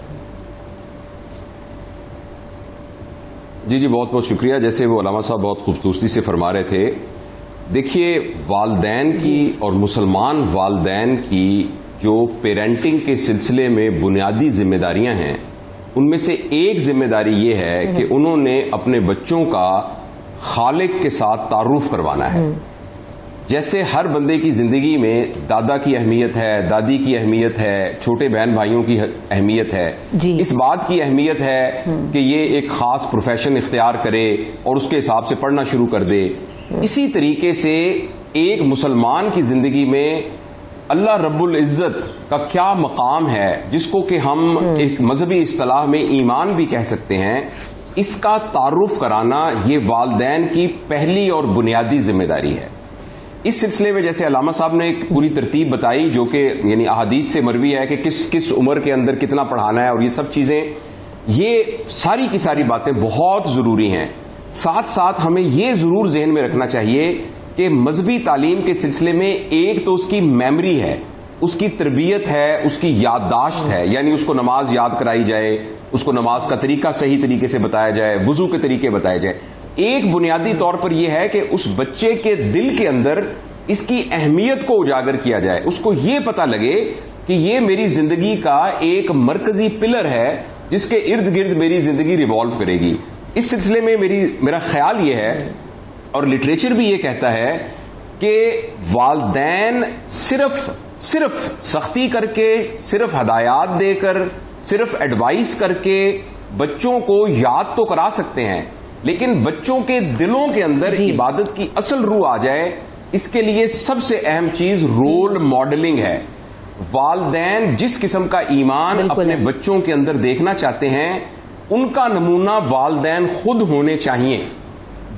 जी बहुत बहुत शुक्रिया। जैसे वो अल्लामा साहब बहुत खूबसूरती से फरमा रहे थे, देखिए वालिदैन की और मुसलमान वालिदैन की जो पेरेंटिंग के सिलसिले में बुनियादी जिम्मेदारियां हैं, उनमें से एक जिम्मेदारी ये है कि उन्होंने अपने बच्चों का खालिक के साथ तारुफ करवाना है। जैसे हर बंदे की जिंदगी में दादा की अहमियत है, दादी की अहमियत है, छोटे बहन भाइयों की अहमियत है, इस बात की अहमियत है कि ये एक खास प्रोफेशन इख्तियार करे और उसके हिसाब से पढ़ना शुरू कर दे। इसी तरीके से एक मुसलमान की जिंदगी में अल्लाह रब्बुल इज्जत का क्या मकाम है, जिसको कि हम एक मजहबी इस्तिलाह में ईमान भी कह सकते हैं, इसका तारुफ कराना ये वालिदैन की पहली और बुनियादी जिम्मेदारी है। इस सिलसिले में जैसे अल्लामा साहब ने एक पूरी तरतीब बताई जो कि यानी अहादीस से मरवी है कि किस किस उम्र के अंदर कितना पढ़ाना है और ये सब चीजें, ये सारी की सारी बातें बहुत जरूरी हैं। साथ साथ हमें ये जरूर जहन में रखना चाहिए कि मजहबी तालीम के सिलसिले में एक तो उसकी मेमोरी है उसकी तरबियत है, उसकी याददाश्त है, यानी उसको नमाज याद कराई जाए, उसको नमाज का तरीका सही तरीके से बताया जाए, वुजू के तरीके बताए जाए। एक बुनियादी तौर पर यह है कि उस बच्चे के दिल के अंदर इसकी अहमियत को उजागर किया जाए, उसको ये पता लगे कि ये मेरी जिंदगी का एक मरकजी पिलर है जिसके इर्द गिर्द मेरी जिंदगी रिवॉल्व करेगी। इस सिलसिले में मेरा ख्याल ये है, और लिटरेचर भी ये कहता है कि वालिदैन सिर्फ सख्ती करके, सिर्फ हदायत देकर, सिर्फ एडवाइस करके बच्चों को याद तो करा सकते हैं, लेकिन बच्चों के दिलों के अंदर इबादत की असल रूह आ जाए, इसके लिए सबसे अहम चीज रोल मॉडलिंग है। वालिदैन जिस किस्म का ईमान अपने बच्चों के अंदर देखना चाहते हैं, उनका नमूना वालिदैन खुद होने चाहिए।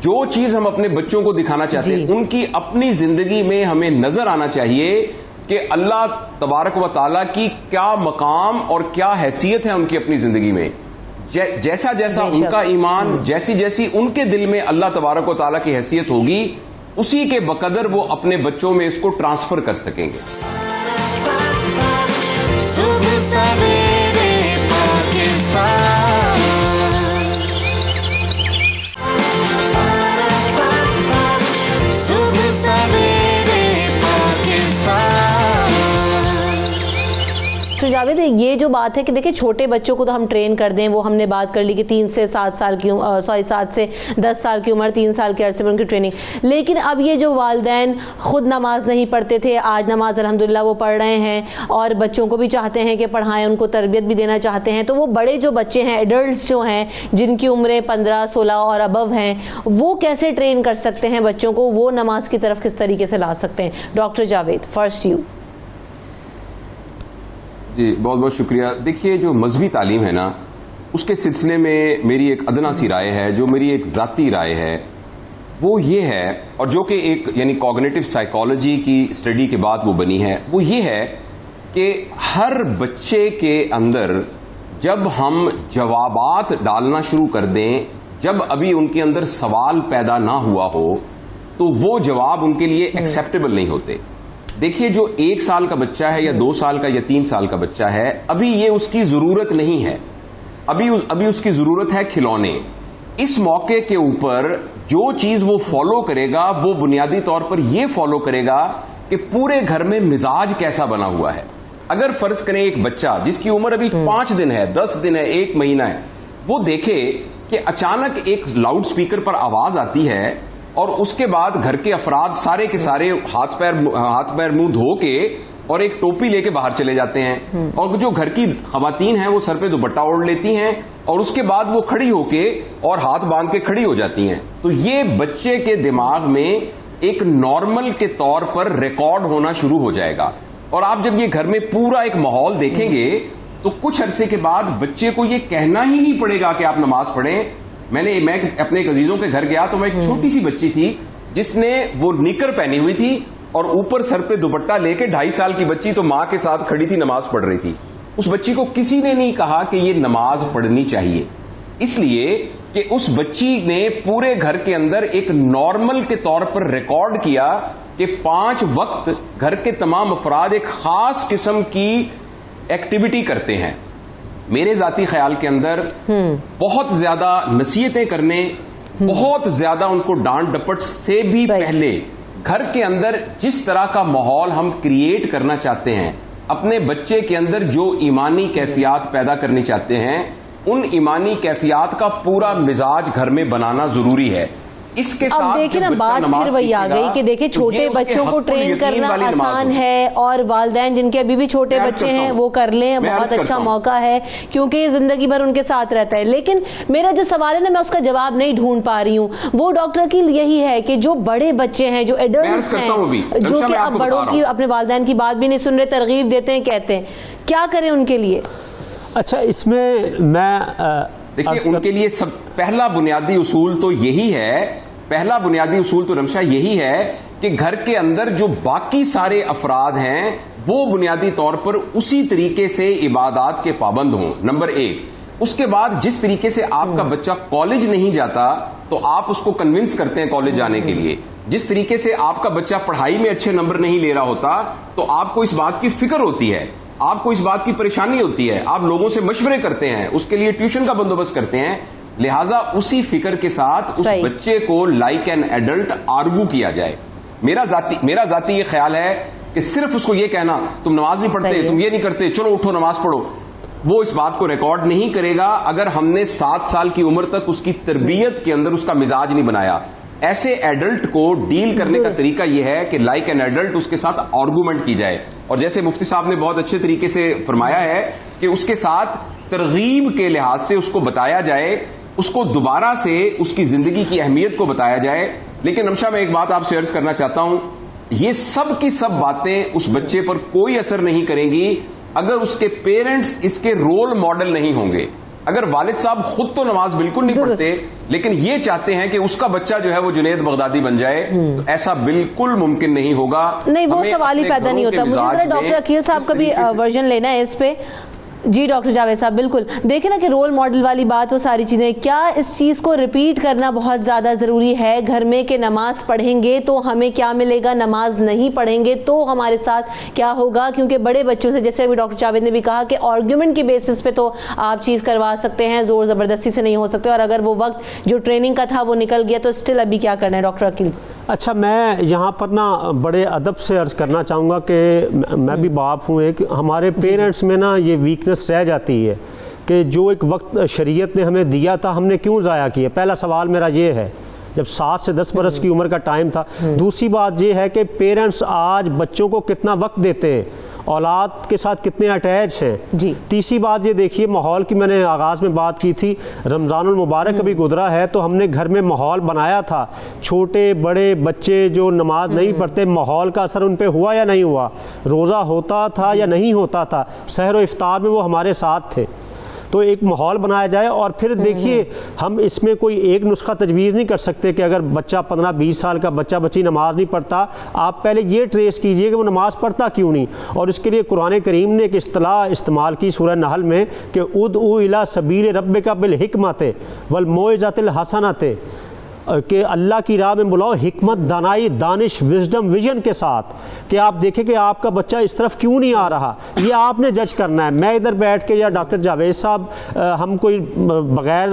जो चीज हम अपने बच्चों को दिखाना चाहते हैं, उनकी अपनी जिंदगी में हमें नजर आना चाहिए कि अल्लाह तबारक व तआला की क्या मकाम और क्या हैसियत है उनकी अपनी जिंदगी में। जैसा जैसा उनका ईमान, जैसी जैसी उनके दिल में अल्लाह तबारक व तआला की हैसियत होगी, उसी के बकदर वो अपने बच्चों में इसको ट्रांसफर कर सकेंगे। सुबह सवेरे पाकिस्तान, सुबह सवेरे पाकिस्तान। तो जावेद, ये जो बात है कि देखिए छोटे बच्चों को तो हम ट्रेन कर दें, वो हमने बात कर ली कि 3 से 7 साल की 7 से 10 साल की उम्र, 3 साल के अरसे में उनकी ट्रेनिंग। लेकिन अब ये जो वालिदैन खुद नमाज नहीं पढ़ते थे, आज नमाज अल्हम्दुलिल्लाह वो पढ़ रहे हैं और बच्चों को भी चाहते हैं कि पढ़ाएं, उनको तरबियत भी देना चाहते हैं, तो वो बड़े जो बच्चे हैं, एडल्ट्स जो हैं, जिनकी उम्रें 15, 16 और अबव हैं, वो कैसे ट्रेन कर सकते हैं बच्चों को, वो नमाज की तरफ किस तरीके से ला सकते हैं? Doctor Javed, first you. जी बहुत बहुत शुक्रिया। देखिए, जो मजहबी तालीम है ना, उसके सिलसिले में मेरी एक अदना सी राय है, जो मेरी एक ज़ाती राय है, वो ये है, और जो कि एक यानी कॉग्निटिव साइकोलॉजी की स्टडी के बाद वो बनी है, वो ये है कि हर बच्चे के अंदर जब हम जवाबात डालना शुरू कर दें, जब अभी उनके अंदर सवाल पैदा ना हुआ हो, तो वो जवाब उनके लिए एक्सेप्टेबल नहीं होते। देखिए, जो 1 साल का बच्चा है या 2 साल का या 3 साल का बच्चा है, अभी ये उसकी जरूरत नहीं है, अभी उसकी जरूरत है खिलौने। इस मौके के ऊपर जो चीज वो फॉलो करेगा, वो बुनियादी तौर पर ये फॉलो करेगा कि पूरे घर में मिजाज कैसा बना हुआ है। अगर फर्ज करें एक बच्चा जिसकी उम्र अभी 5 दिन है, 10 दिन है, 1 महीना है, वो देखे कि अचानक एक लाउड स्पीकर पर आवाज आती है और उसके बाद घर के अफराद सारे के सारे हाथ पैर मुंह धो के और एक टोपी लेके बाहर चले जाते हैं, और जो घर की खवातीन हैं वो सर पे दुपट्टा ओढ़ लेती हैं और उसके बाद वो खड़ी होके और हाथ बांध के खड़ी हो जाती हैं। तो ये बच्चे के दिमाग में एक नॉर्मल के तौर पर रिकॉर्ड होना शुरू हो जाएगा, और आप जब ये घर में पूरा एक माहौल देखेंगे तो कुछ अरसे के बाद बच्चे को ये कहना ही नहीं पड़ेगा कि आप नमाज पढ़ें। मैं अपने अजीजों के घर गया तो मैं एक छोटी सी बच्ची थी जिसने वो निकर पहनी हुई थी और ऊपर सर पे दुपट्टा लेके, 2.5 साल की बच्ची तो मां के साथ खड़ी थी, नमाज पढ़ रही थी। उस बच्ची को किसी ने नहीं कहा कि ये नमाज पढ़नी चाहिए, इसलिए कि उस बच्ची ने पूरे घर के अंदर एक नॉर्मल के तौर पर रिकॉर्ड किया कि 5 वक्त घर के तमाम अफराद एक खास किस्म की एक्टिविटी करते हैं। मेरे जाती ख्याल के अंदर बहुत ज्यादा नसीहतें करने, बहुत ज्यादा उनको डांट डपट से भी पहले घर के अंदर जिस तरह का माहौल हम क्रिएट करना चाहते हैं, अपने बच्चे के अंदर जो ईमानी कैफियत पैदा करनी चाहते हैं, उन ईमानी कैफियत का पूरा मिजाज घर में बनाना जरूरी है। इसके अब साथ देखिए ना, बात फिर वही आ गई कि देखिए छोटे बच्चों को ट्रेन करना आसान है, और वालिदैन जिनके अभी भी छोटे बच्चे हैं वो कर लें, बहुत अच्छा मौका है क्योंकि जिंदगी भर उनके साथ रहता है। लेकिन मेरा जो सवाल है ना, मैं उसका जवाब नहीं ढूंढ पा रही हूँ, वो डॉक्टर की यही है कि जो बड़े बच्चे हैं, जो एडल्ट्स हैं, जो कि अब बड़ों की, अपने वालिदैन की बात भी नहीं सुन रहे, तरगीब देते हैं, कहते हैं, क्या करें उनके लिए? अच्छा, इसमें मैं देखिए, उनके लिए सब पहला बुनियादी उसूल तो यही है, पहला बुनियादी उसूल तो रमशा यही है कि घर के अंदर जो बाकी सारे अफराद हैं वो बुनियादी तौर पर उसी तरीके से इबादत के पाबंद हों, नंबर 1। उसके बाद जिस तरीके से आपका बच्चा कॉलेज नहीं जाता तो आप उसको कन्विंस करते हैं कॉलेज जाने के लिए, जिस तरीके से आपका बच्चा पढ़ाई में अच्छे नंबर नहीं ले रहा होता तो आपको इस बात की फिक्र होती है, आपको इस बात की परेशानी होती है, आप लोगों से मशवरे करते हैं, उसके लिए ट्यूशन का बंदोबस्त करते हैं। लिहाजा उसी फिक्र के साथ उस बच्चे को लाइक एन एडल्ट आर्गू किया जाए। मेरा जाती ये ख्याल है कि सिर्फ उसको ये कहना तुम नमाज नहीं पढ़ते, तुम ये नहीं करते, चलो उठो नमाज पढ़ो, वो इस बात को रिकॉर्ड नहीं करेगा अगर हमने 7 साल की उम्र तक उसकी तरबियत के अंदर उसका मिजाज नहीं बनाया। ऐसे एडल्ट को डील करने का तरीका यह है कि लाइक एन एडल्ट उसके साथ आर्गूमेंट की जाए, और जैसे मुफ्ती साहब ने बहुत अच्छे तरीके से फरमाया है कि उसके साथ तरगीब के लिहाज से उसको बताया जाए, उसको दोबारा से उसकी जिंदगी की अहमियत को बताया जाए। लेकिन रमशा, मैं एक बात आपसे अर्ज करना चाहता हूं, ये सब की सब बातें उस बच्चे पर कोई असर नहीं करेंगी अगर उसके पेरेंट्स इसके रोल मॉडल नहीं होंगे। अगर वालिद साहब खुद तो नमाज बिल्कुल नहीं पढ़ते लेकिन ये चाहते हैं कि उसका बच्चा जो है वो जुनैद बगदादी बन जाए, तो ऐसा बिल्कुल मुमकिन नहीं होगा। नहीं, वो सवाल ही पैदा नहीं होता। मुझे डॉक्टर अकील साहब का भी वर्जन लेना है इस पे। जी डॉक्टर जावेद साहब, बिल्कुल देखिए ना कि रोल मॉडल वाली बात, वो सारी चीज़ें, क्या इस चीज़ को रिपीट करना बहुत ज़्यादा ज़रूरी है घर में कि नमाज पढ़ेंगे तो हमें क्या मिलेगा, नमाज नहीं पढ़ेंगे तो हमारे साथ क्या होगा? क्योंकि बड़े बच्चों से, जैसे अभी डॉक्टर जावेद ने भी कहा कि आर्ग्यूमेंट की बेसिस पे तो आप चीज़ करवा सकते हैं, ज़ोर ज़बरदस्ती से नहीं हो सकते, और अगर वो वक्त जो ट्रेनिंग का था वो निकल गया तो स्टिल अभी क्या करना है डॉक्टर अकील? अच्छा, मैं यहाँ पर ना बड़े अदब से अर्ज़ करना चाहूँगा कि मैं भी बाप हूँ एक, हमारे पेरेंट्स में ना ये वीकनेस रह जाती है कि जो एक वक्त शरीयत ने हमें दिया था हमने क्यों ज़ाया किया। पहला सवाल मेरा ये है, जब 7 से 10 बरस की उम्र का टाइम था। दूसरी बात ये है कि पेरेंट्स आज बच्चों को कितना वक्त देते हैं, औलाद के साथ कितने अटैच हैं जी। तीसरी बात ये देखिए, माहौल की मैंने आगाज़ में बात की थी, रमज़ानुल मुबारक अभी गुजरा है तो हमने घर में माहौल बनाया था, छोटे बड़े बच्चे जो नमाज नहीं पढ़ते, माहौल का असर उन पे हुआ या नहीं हुआ, रोज़ा होता था या नहीं होता था, सहर व इफ्तार में वो हमारे साथ थे। तो एक माहौल बनाया जाए, और फिर देखिए हम इसमें कोई एक नुस्खा तजवीज़ नहीं कर सकते कि अगर बच्चा 15-20 साल का बच्चा बच्ची नमाज नहीं पढ़ता, आप पहले ये ट्रेस कीजिए कि वो नमाज पढ़ता क्यों नहीं। और इसके लिए कुरान करीम ने एक इस्तिलाह इस्तेमाल की सूरह नहल में कि उदउ इला सबील रब्बिका बिल हिकमत वल मौइज़तिल हसनत, कि अल्लाह की राह में बुलाओ हिकमत, दानाई, दानिश, विजडम, विजन के साथ, कि आप देखें कि आपका बच्चा इस तरफ क्यों नहीं आ रहा, ये आपने जज करना है। मैं इधर बैठ के या डॉक्टर जावेद साहब हम कोई बग़ैर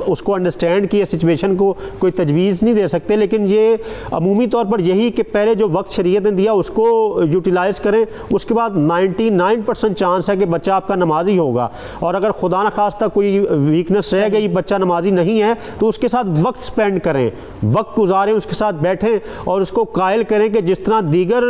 उसको अंडरस्टैंड किए सिचुएशन को कोई तजवीज़ नहीं दे सकते, लेकिन ये अमूमी तौर पर यही कि पहले जो वक्त शरीयत ने दिया उसको यूटिलाइज़ करें, उसके बाद 99% चांस है कि बच्चा आपका नमाजी होगा। और अगर खुदा न खास्ता कोई वीकनेस रह गई, बच्चा नमाजी नहीं है, तो उसके साथ वक्त स्पेंड करें, वक्त गुजारें, उसके साथ बैठें और उसको कायल करें कि जिस तरह दीगर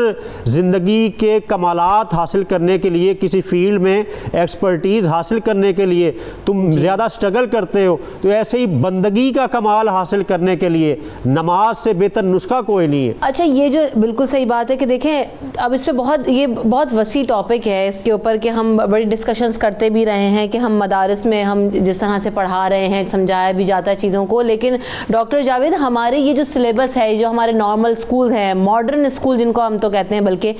ज़िंदगी के कमालात हासिल करने के लिए, किसी फील्ड में एक्सपर्टीज़ हासिल करने के लिए तुम ज़्यादा स्ट्रगल करते हो, तो ऐसे ही बंदगी का कमाल हासिल करने के लिए नमाज से बेहतर नुस्खा कोई नहीं है। अच्छा, ये जो बिल्कुल सही बात है कि देखें अब इस पर ये बहुत वसी टॉपिक है, इसके ऊपर कि हम बड़ी डिस्कशंस करते भी रहे हैं कि हम मदारस में हम जिस तरह से पढ़ा रहे हैं, समझाया भी जाता है चीज़ों को, लेकिन डॉक्टर जावेद, हमारे ये जो सिलेबस है, जो हमारे नॉर्मल स्कूल हैं, मॉडर्न स्कूल जिनको हम तो कहते हैं, बल्कि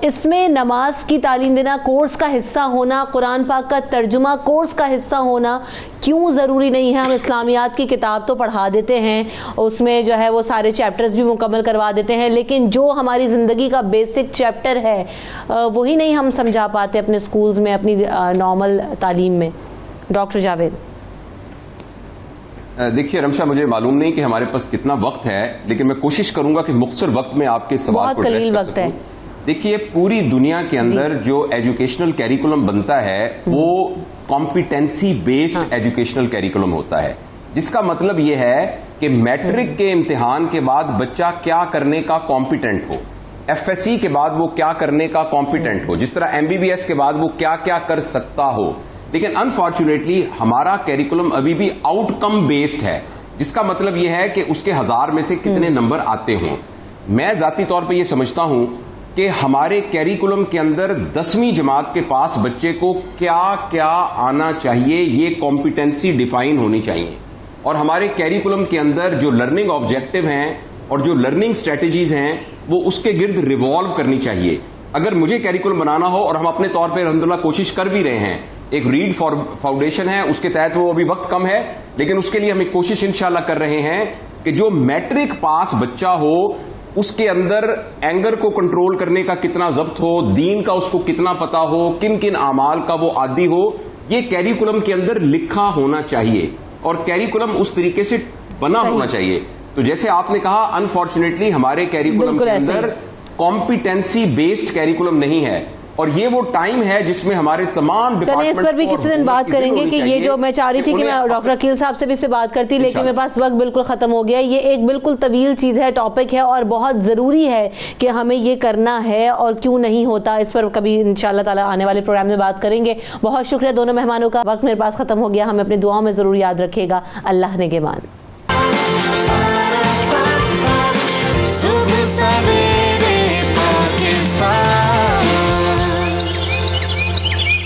इसमें नमाज की तालीम देना कोर्स का हिस्सा होना, कुरान पाक का तर्जुमा कोर्स का हिस्सा होना क्यों ज़रूरी नहीं है? हम इस्लामियात की किताब तो पढ़ा देते हैं, उसमें जो है वो सारे चैप्टर्स भी मुकम्मल करवा देते हैं, लेकिन जो हमारी ज़िंदगी का बेसिक चैप्टर है वही नहीं हम समझा पाते अपने स्कूल्स में, अपनी नॉर्मल तालीम में। डॉक्टर जावेद, देखिए रमशा, मुझे मालूम नहीं कि हमारे पास कितना वक्त है, लेकिन मैं कोशिश करूंगा कि मुख्तसर वक्त में आपके सवाल को एड्रेस कर सकूं। देखिए, पूरी दुनिया के अंदर जो एजुकेशनल कैरिकुलम बनता है वो कॉम्पिटेंसी बेस्ड एजुकेशनल कैरिकुलम होता है, जिसका मतलब यह है कि मैट्रिक के इम्तिहान के बाद बच्चा क्या करने का कॉम्पिटेंट हो, एफएससी के बाद वो क्या करने का कॉम्पिटेंट हो, जिस तरह एमबीबीएस के बाद वो क्या क्या कर सकता हो। लेकिन अनफॉर्चुनेटली हमारा कैरिकुलम अभी भी आउटकम बेस्ड है, जिसका मतलब यह है कि उसके 1000 में से कितने नंबर आते हों। मैं जाती तौर पे ये समझता हूं कि हमारे कैरिकुलम के अंदर 10वीं जमात के पास बच्चे को क्या क्या आना चाहिए, ये कॉम्पिटेंसी डिफाइन होनी चाहिए, और हमारे कैरिकुलम के अंदर जो लर्निंग ऑब्जेक्टिव हैं और जो लर्निंग स्ट्रेटेजीज हैं वो उसके गिर्द रिवॉल्व करनी चाहिए। अगर मुझे कैरिकुलम बनाना हो, और हम अपने तौर पर अल्हम्दुलिल्लाह कोशिश कर भी रहे हैं, एक रीड फाउंडेशन है, उसके तहत वो अभी वक्त कम है, लेकिन उसके लिए हम एक कोशिश इंशाल्लाह कर रहे हैं कि जो मैट्रिक पास बच्चा हो उसके अंदर एंगर को कंट्रोल करने का कितना जब्त हो, दीन का उसको कितना पता हो, किन किन अमाल का वो आदी हो, ये कैरिकुलम के अंदर लिखा होना चाहिए और कैरिकुलम उस तरीके से बना होना चाहिए। तो जैसे आपने कहा, अनफॉर्चुनेटली हमारे कैरिकुलम के अंदर कॉम्पिटेंसी बेस्ड कैरिकुलम नहीं है और ये वो टाइम है जिसमें हमारे तमाम चलिए इस पर भी किसी दिन बात करेंगे कि ये जो मैं चाह रही थी कि मैं डॉक्टर अकील साहब से भी इससे बात करती, लेकिन मेरे पास वक्त बिल्कुल खत्म हो गया। ये एक बिल्कुल तवील चीज है, टॉपिक है और बहुत जरूरी है कि हमें ये करना है और क्यों नहीं होता, इस पर कभी इंशाल्लाह ताला आने वाले प्रोग्राम में बात करेंगे। बहुत शुक्रिया दोनों मेहमानों का। वक्त मेरे पास खत्म हो गया, हमें अपनी दुआओं में जरूर याद रखिएगा। अल्लाह निगहबान।